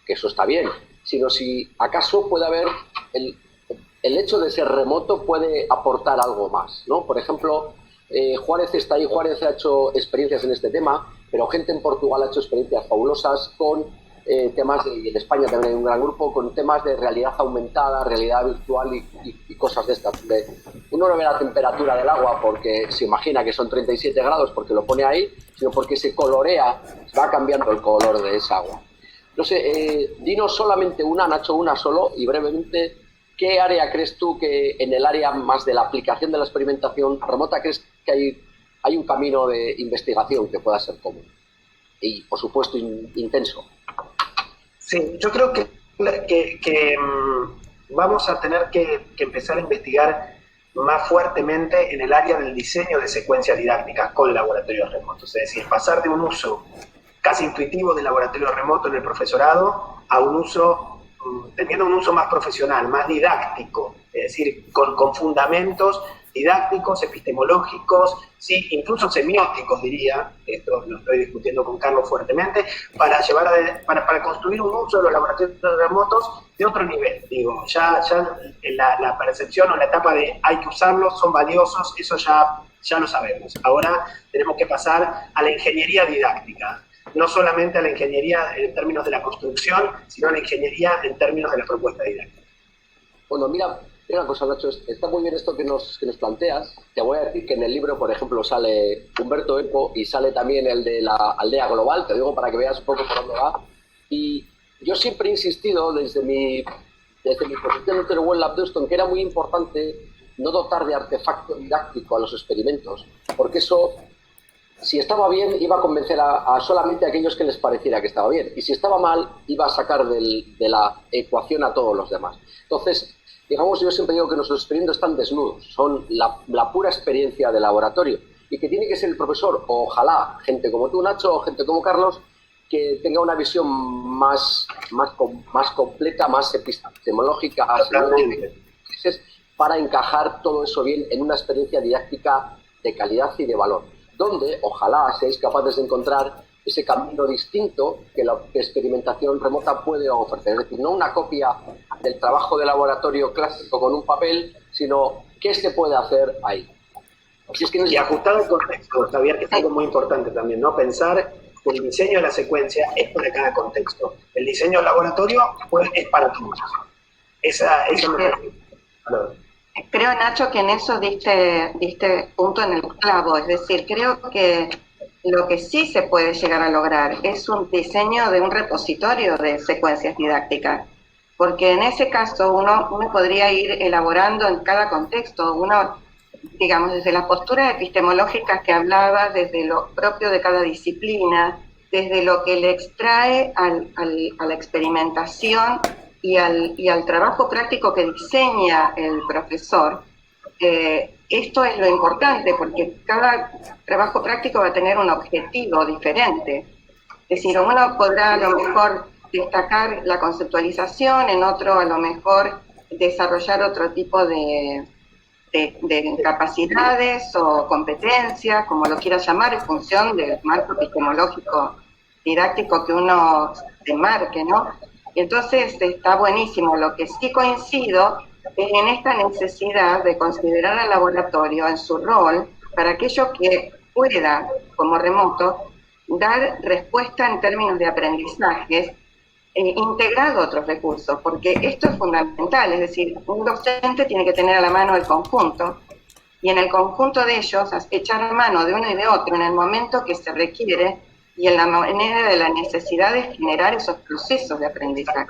que eso está bien, sino si acaso puede haber el hecho de ser remoto puede aportar algo más, ¿no? Por ejemplo, Juárez está ahí, Juárez ha hecho experiencias en este tema, pero gente en Portugal ha hecho experiencias fabulosas con temas y en España también hay un gran grupo con temas de realidad aumentada, realidad virtual y cosas de estas. Uno no ve la temperatura del agua porque se imagina que son 37 grados porque lo pone ahí, sino porque se colorea, va cambiando el color de esa agua. No sé, dinos solamente una, Nacho, una solo, y brevemente, ¿qué área crees tú que en el área más de la aplicación de la experimentación remota crees que hay un camino de investigación que pueda ser común? Y, por supuesto, intenso. Sí, yo creo que vamos a tener que empezar a investigar más fuertemente en el área del diseño de secuencias didácticas con laboratorios remotos. Es decir, pasar de un uso casi intuitivo del laboratorio remoto en el profesorado a un uso, teniendo un uso más profesional, más didáctico, es decir, con fundamentos didácticos, epistemológicos, sí, incluso semióticos, diría, esto lo estoy discutiendo con Carlos fuertemente, para para construir un uso de los laboratorios remotos de otro nivel. Digo, ya la percepción o la etapa de hay que usarlos, son valiosos, eso ya lo sabemos. Ahora tenemos que pasar a la ingeniería didáctica, no solamente a la ingeniería en términos de la construcción, sino a la ingeniería en términos de la propuesta didáctica. Bueno, mira una cosa, Nacho, está muy bien esto que nos planteas. Te voy a decir que en el libro, por ejemplo, sale Humberto Eco y sale también el de la aldea global, te digo para que veas un poco por dónde va. Y yo siempre he insistido desde mi posición en Teruel Lab Duston que era muy importante no dotar de artefacto didáctico a los experimentos, porque eso, si estaba bien, iba a convencer a solamente a aquellos que les pareciera que estaba bien, y si estaba mal, iba a sacar de la ecuación a todos los demás. Entonces, digamos, yo siempre digo que nuestros experimentos están desnudos, son la pura experiencia de laboratorio, y que tiene que ser el profesor, o ojalá gente como tú, Nacho, o gente como Carlos, que tenga una visión más completa, más epistemológica, para encajar todo eso bien en una experiencia didáctica de calidad y de valor, donde ojalá seáis capaces de encontrar ese camino distinto que la experimentación remota puede ofrecer. Es decir, no una copia del trabajo de laboratorio clásico con un papel, sino qué se puede hacer ahí. Si es que y ajustado al contexto, Javier, que es algo muy importante también, ¿no? Pensar que el diseño de la secuencia es para cada contexto. El diseño del laboratorio pues, es para todos. Eso me parece. Creo, Nacho, que en eso diste punto en el clavo. Es decir, creo que lo que sí se puede llegar a lograr es un diseño de un repositorio de secuencias didácticas, porque en ese caso uno podría ir elaborando en cada contexto, digamos, desde las posturas epistemológicas que hablaba, desde lo propio de cada disciplina, desde lo que le extrae a la experimentación y al trabajo práctico que diseña el profesor. Esto es lo importante, porque cada trabajo práctico va a tener un objetivo diferente. Es decir, uno podrá a lo mejor destacar la conceptualización, en otro a lo mejor desarrollar otro tipo de capacidades o competencias, como lo quiera llamar, en función del marco epistemológico didáctico que uno se marque, ¿no? Entonces está buenísimo. Lo que sí coincido es en esta necesidad de considerar al laboratorio en su rol para aquello que pueda, como remoto, dar respuesta en términos de aprendizajes, integrado a otros recursos, porque esto es fundamental. Es decir, un docente tiene que tener a la mano el conjunto, y en el conjunto de ellos echar mano de uno y de otro en el momento que se requiere y en la manera de la necesidad de generar esos procesos de aprendizaje.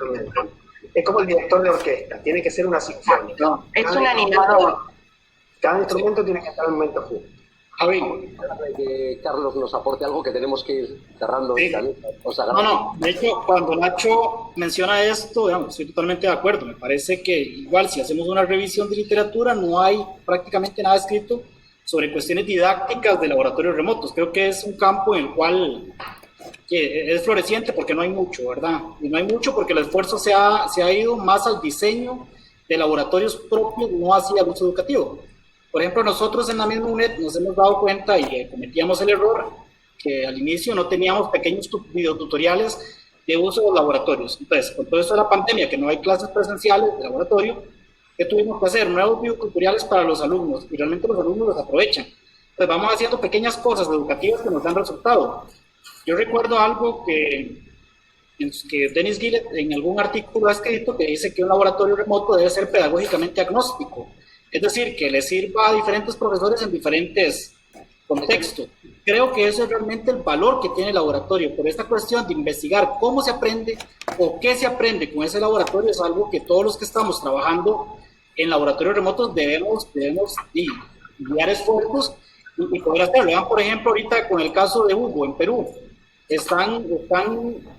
Es como el director de orquesta, tiene que ser una sinfónica. No, es un animador. Cada instrumento tiene que estar en un momento justo. Javi, que Carlos nos aporte algo que tenemos que ir cerrando. Sí. De hecho, cuando Nacho menciona esto, digamos, estoy totalmente de acuerdo. Me parece que igual si hacemos una revisión de literatura no hay prácticamente nada escrito sobre cuestiones didácticas de laboratorios remotos. Creo que es un campo en el cual es floreciente porque no hay mucho, ¿verdad? Y no hay mucho porque el esfuerzo se ha ido más al diseño de laboratorios propios, no hacia el uso educativo. Por ejemplo, nosotros en la misma UNED nos hemos dado cuenta y cometíamos el error que al inicio no teníamos pequeños videotutoriales de uso de los laboratorios. Entonces, con todo esto de la pandemia, que no hay clases presenciales de laboratorio, ¿qué tuvimos que hacer? Nuevos videotutoriales para los alumnos, y realmente los alumnos los aprovechan. Entonces vamos haciendo pequeñas cosas educativas que nos dan resultado. Yo recuerdo algo que Dennis Gillett en algún artículo ha escrito, que dice que un laboratorio remoto debe ser pedagógicamente agnóstico. Es decir, que le sirva a diferentes profesores en diferentes contextos. Creo que eso es realmente el valor que tiene el laboratorio. Por esta cuestión de investigar cómo se aprende o qué se aprende con ese laboratorio es algo que todos los que estamos trabajando en laboratorios remotos debemos enviar esfuerzos y poder hacerlo. Vean, por ejemplo, ahorita con el caso de Hugo en Perú. están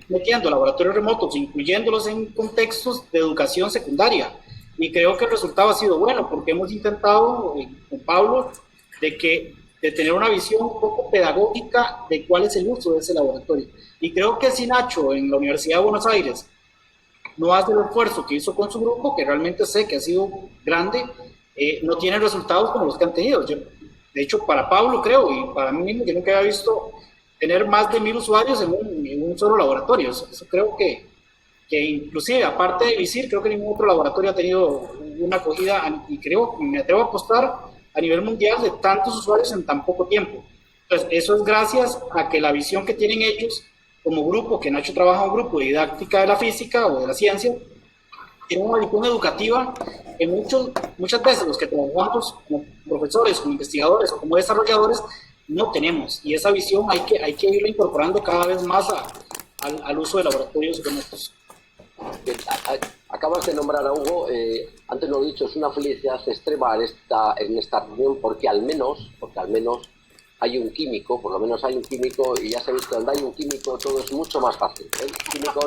metiendo laboratorios remotos, incluyéndolos en contextos de educación secundaria. Y creo que el resultado ha sido bueno, porque hemos intentado, con Pablo, de tener una visión un poco pedagógica de cuál es el uso de ese laboratorio. Y creo que si Nacho, en la Universidad de Buenos Aires, no hace el esfuerzo que hizo con su grupo, que realmente sé que ha sido grande, no tiene resultados como los que han tenido. De hecho, para Pablo, creo, y para mí mismo, yo nunca había visto tener más de 1000 usuarios en un solo laboratorio. Eso creo que inclusive, aparte de Visir, creo que ningún otro laboratorio ha tenido una acogida, y creo, me atrevo a apostar, a nivel mundial, de tantos usuarios en tan poco tiempo. Entonces, eso es gracias a que la visión que tienen ellos como grupo, que Nacho trabaja en un grupo de didáctica de la física o de la ciencia, tiene una visión educativa que muchas veces los que trabajamos como profesores, como investigadores o como desarrolladores no tenemos, y esa visión hay que irla incorporando cada vez más al uso de laboratorios remotos. Acabas de nombrar a Hugo, antes lo he dicho, es una felicidad extrema en esta reunión porque al menos hay un químico, por lo menos hay un químico, y ya sabéis que donde hay un químico todo es mucho más fácil. Los químicos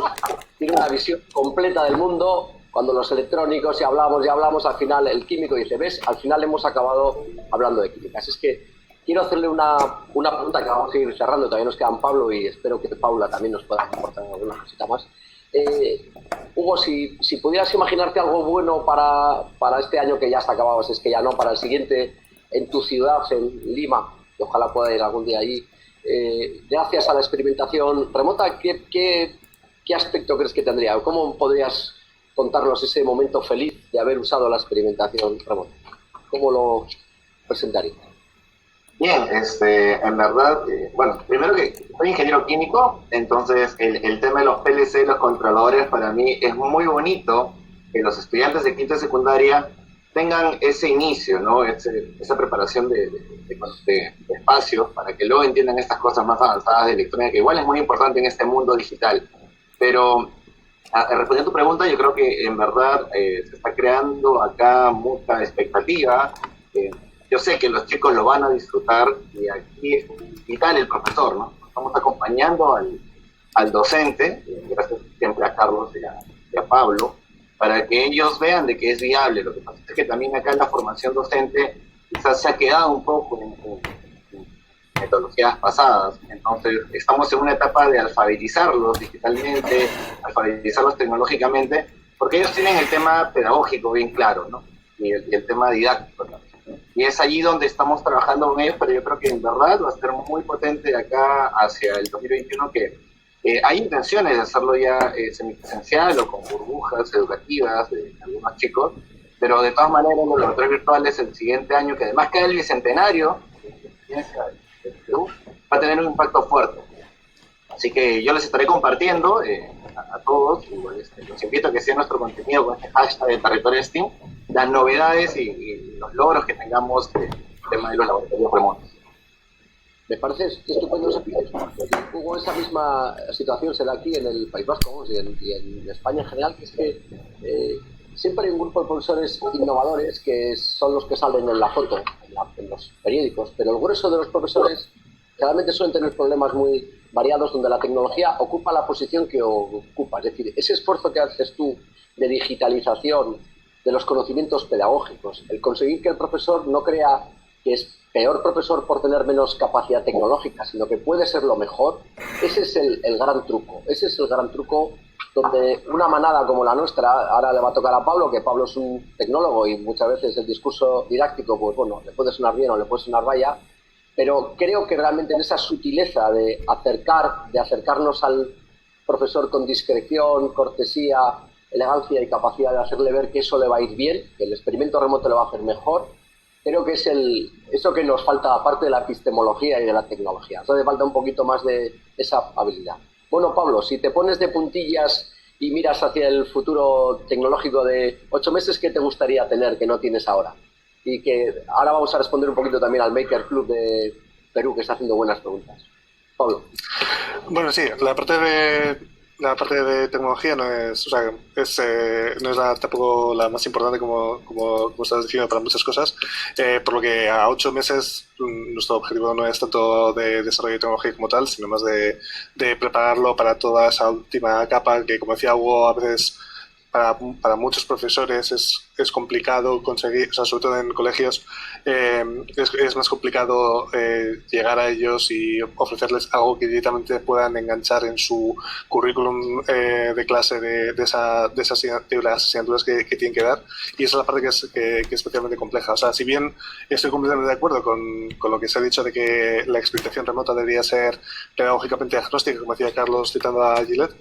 tienen una visión completa del mundo. Cuando los electrónicos, si hablamos, al final el químico dice, ¿ves? Al final hemos acabado hablando de química. Así es que quiero hacerle una pregunta que vamos a ir cerrando, todavía nos quedan Pablo y espero que Paula también nos pueda aportar alguna cosita más. Hugo, si pudieras imaginarte algo bueno para este año que ya está acabado, si es que ya no, para el siguiente en tu ciudad, en Lima, que ojalá pueda ir algún día allí, gracias a la experimentación remota, ¿qué aspecto crees que tendría? ¿Cómo podrías contarnos ese momento feliz de haber usado la experimentación remota? ¿Cómo lo presentaría? Bien, en verdad, bueno, primero que soy ingeniero químico, entonces el tema de los PLC, los controladores, para mí es muy bonito que los estudiantes de quinta y secundaria tengan ese inicio, ¿no? Esa preparación de espacio para que luego entiendan estas cosas más avanzadas de electrónica, que igual es muy importante en este mundo digital. Pero respondiendo a tu pregunta, yo creo que en verdad se está creando acá mucha expectativa. Yo sé que los chicos lo van a disfrutar y aquí es vital el profesor, ¿no? Estamos acompañando al docente, gracias siempre a Carlos y a Pablo, para que ellos vean de que es viable. Lo que pasa es que también acá en la formación docente quizás se ha quedado un poco en metodologías pasadas. Entonces estamos en una etapa de alfabetizarlos digitalmente, alfabetizarlos tecnológicamente, porque ellos tienen el tema pedagógico bien claro, ¿no? Y el tema didáctico, ¿no? Y es allí donde estamos trabajando con ellos, pero yo creo que en verdad va a ser muy potente acá hacia el 2021, que hay intenciones de hacerlo ya semipresencial o con burbujas educativas de algunos chicos, pero de todas maneras los laboratorios virtuales el siguiente año, que además cae el bicentenario de ciencia de Perú, va a tener un impacto fuerte. Así que yo les estaré compartiendo a todos, y los invito a que sea nuestro contenido con este hashtag de Territorio STEAM, las novedades y los logros que tengamos del tema de los laboratorios remotos. Me parece estupendo ese piloto. Hubo esa misma situación, se da aquí en el País Vasco y en España en general, que es que siempre hay un grupo de profesores innovadores que son los que salen en la foto, en los periódicos, pero el grueso de los profesores generalmente suelen tener problemas muy variados donde la tecnología ocupa la posición que ocupa. Es decir, ese esfuerzo que haces tú de digitalización de los conocimientos pedagógicos, el conseguir que el profesor no crea que es peor profesor por tener menos capacidad tecnológica, sino que puede ser lo mejor, ese es el gran truco. Ese es el gran truco donde una manada como la nuestra, ahora le va a tocar a Pablo, que Pablo es un tecnólogo y muchas veces el discurso didáctico, pues bueno, le puede sonar bien o le puede sonar vaya, pero creo que realmente en esa sutileza de acercarnos al profesor con discreción, cortesía, elegancia y capacidad de hacerle ver que eso le va a ir bien, que el experimento remoto le va a hacer mejor, creo que es eso que nos falta, aparte de la epistemología y de la tecnología. Entonces falta un poquito más de esa habilidad. Bueno, Pablo, si te pones de puntillas y miras hacia el futuro tecnológico de 8 meses, ¿qué te gustaría tener que no tienes ahora? Y que ahora vamos a responder un poquito también al Maker Club de Perú, que está haciendo buenas preguntas. Pablo. Bueno, sí, la parte de la parte de tecnología no es, o sea, no es tampoco la más importante como estás diciendo para muchas cosas, por lo que a 8 meses nuestro objetivo no es tanto de desarrollo de tecnología como tal, sino más de prepararlo para toda esa última capa que, como decía Hugo, a veces para muchos profesores es complicado conseguir, o sea, sobre todo en colegios, es más complicado llegar a ellos y ofrecerles algo que directamente puedan enganchar en su currículum de clase de las asignaturas que tienen que dar, y esa es la parte que es especialmente compleja. O sea, si bien estoy completamente de acuerdo con lo que se ha dicho de que la explicación remota debería ser pedagógicamente agnóstica, como decía Carlos citando a Gillette,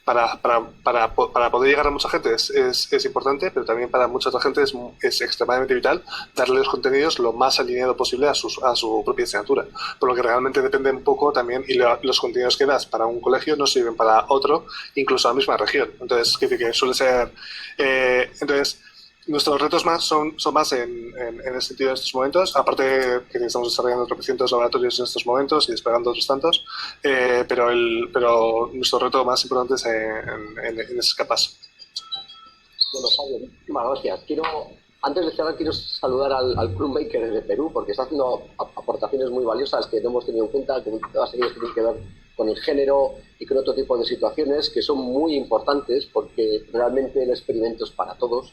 para poder llegar a mucha gente es importante, pero también para mucha otra gente es extremadamente vital darle los contenidos lo más alineado posible a su propia asignatura. Por lo que realmente depende un poco también, y los contenidos que das para un colegio no sirven para otro, incluso a la misma región. Entonces, que suele ser... entonces, nuestros retos son más en el sentido de estos momentos, aparte que estamos desarrollando tropecientos laboratorios en estos momentos y desplegando otros tantos, pero nuestro reto más importante es en esas capas. Bueno, Pablo, muchísimas gracias. Antes de cerrar, quiero saludar al Club Maker de Perú, porque está haciendo aportaciones muy valiosas que no hemos tenido en cuenta, que todas ellas tienen que ver con el género y con otro tipo de situaciones que son muy importantes, porque realmente el experimento es para todos,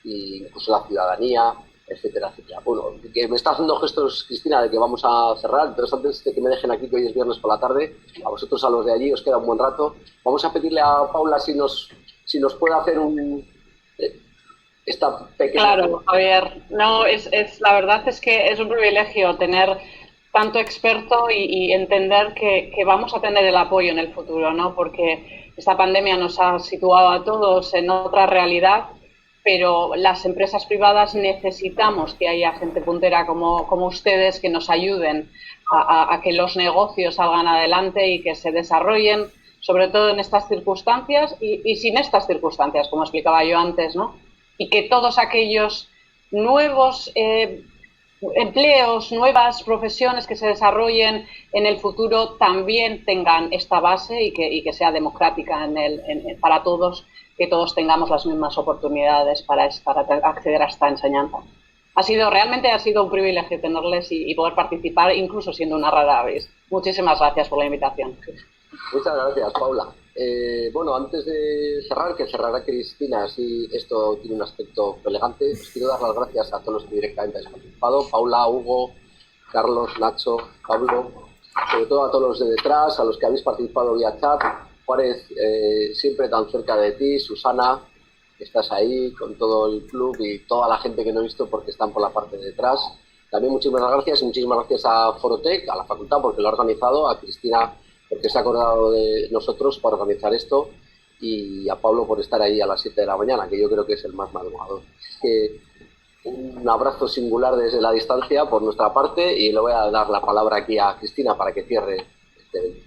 y incluso la ciudadanía, etcétera, etcétera. Bueno, que me está haciendo gestos, Cristina, de que vamos a cerrar, entonces antes de que me dejen aquí, que hoy es viernes por la tarde, a vosotros, a los de allí, os queda un buen rato. Vamos a pedirle a Paula si nos puede hacer esta pequeña... Claro, Javier, no, la verdad es que es un privilegio tener tanto experto y entender que vamos a tener el apoyo en el futuro, ¿no? Porque esta pandemia nos ha situado a todos en otra realidad, pero las empresas privadas necesitamos que haya gente puntera como ustedes que nos ayuden a que los negocios salgan adelante y que se desarrollen, sobre todo en estas circunstancias y sin estas circunstancias, como explicaba yo antes, ¿no? Y que todos aquellos nuevos empleos, nuevas profesiones que se desarrollen en el futuro también tengan esta base y que sea democrática para todos, que todos tengamos las mismas oportunidades para acceder a esta enseñanza. Realmente ha sido un privilegio tenerles y poder participar, incluso siendo una rara avis. Muchísimas gracias por la invitación. Muchas gracias, Paula. Bueno, antes de cerrar, que cerrará Cristina, si esto tiene un aspecto elegante, os quiero dar las gracias a todos los que directamente habéis participado: Paula, Hugo, Carlos, Nacho, Pablo, sobre todo a todos los de detrás, a los que habéis participado vía chat. Juárez, siempre tan cerca de ti, Susana, que estás ahí con todo el club y toda la gente que no he visto porque están por la parte de detrás. También muchísimas gracias, y muchísimas gracias a Forotec, a la facultad porque lo ha organizado, a Cristina porque se ha acordado de nosotros para organizar esto, y a Pablo por estar ahí a las 7 de la mañana, que yo creo que es el más madrugador. Un abrazo singular desde la distancia por nuestra parte, y le voy a dar la palabra aquí a Cristina para que cierre este evento.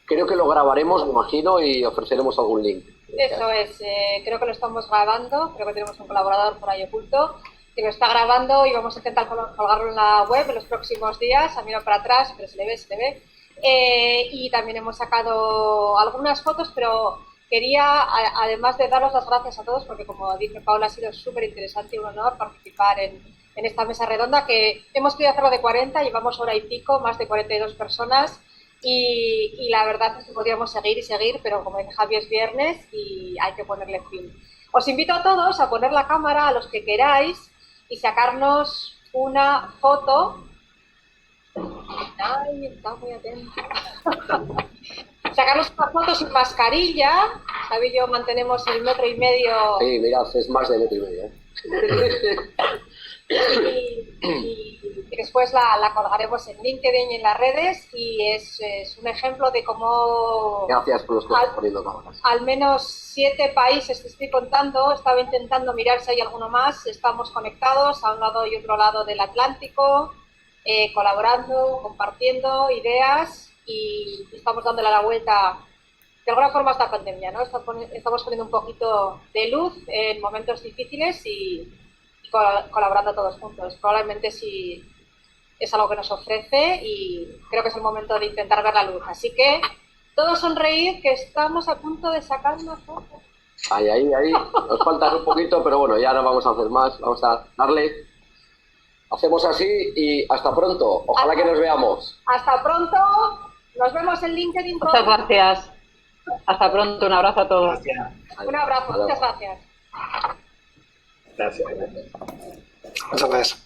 Creo que lo grabaremos, me imagino, y ofreceremos algún link. Eso es, creo que lo estamos grabando, creo que tenemos un colaborador por ahí oculto que lo está grabando y vamos a intentar colgarlo en la web en los próximos días. A mí no para atrás, pero se le ve. Y también hemos sacado algunas fotos, pero quería, además de daros las gracias a todos, porque como dice Paula, ha sido súper interesante y un honor participar en esta mesa redonda, que hemos querido hacerlo de 40, llevamos hora y pico, más de 42 personas, y la verdad es que podríamos seguir y seguir, pero como dice Javi, es viernes y hay que ponerle fin. Os invito a todos a poner la cámara, a los que queráis, y sacarnos una foto. Ay, está muy atento. Sacarnos una foto sin mascarilla. Javi y yo mantenemos el 1,5 metros. Sí, mirad, es más de 1,5 metros. Y después la colgaremos en LinkedIn y en las redes, y es un ejemplo de cómo... Gracias por los que están poniendo cámaras. Al menos 7 países, te estoy contando, estaba intentando mirar si hay alguno más, estamos conectados a un lado y otro lado del Atlántico, colaborando, compartiendo ideas, y estamos dándole la vuelta de alguna forma a esta pandemia, ¿no? Estamos poniendo un poquito de luz en momentos difíciles y colaborando todos juntos. Probablemente sí es algo que nos ofrece, y creo que es el momento de intentar ver la luz. Así que Todos sonreír, que estamos a punto de sacar una foto. Ahí. Nos falta un poquito, pero bueno, ya no vamos a hacer más. Vamos a darle. Hacemos así y hasta pronto. Ojalá que nos veamos. Hasta pronto. Nos vemos en LinkedIn. Muchas gracias. Hasta pronto. Un abrazo a todos. Gracias. Un abrazo. Muchas gracias. Gracias. Muchas gracias.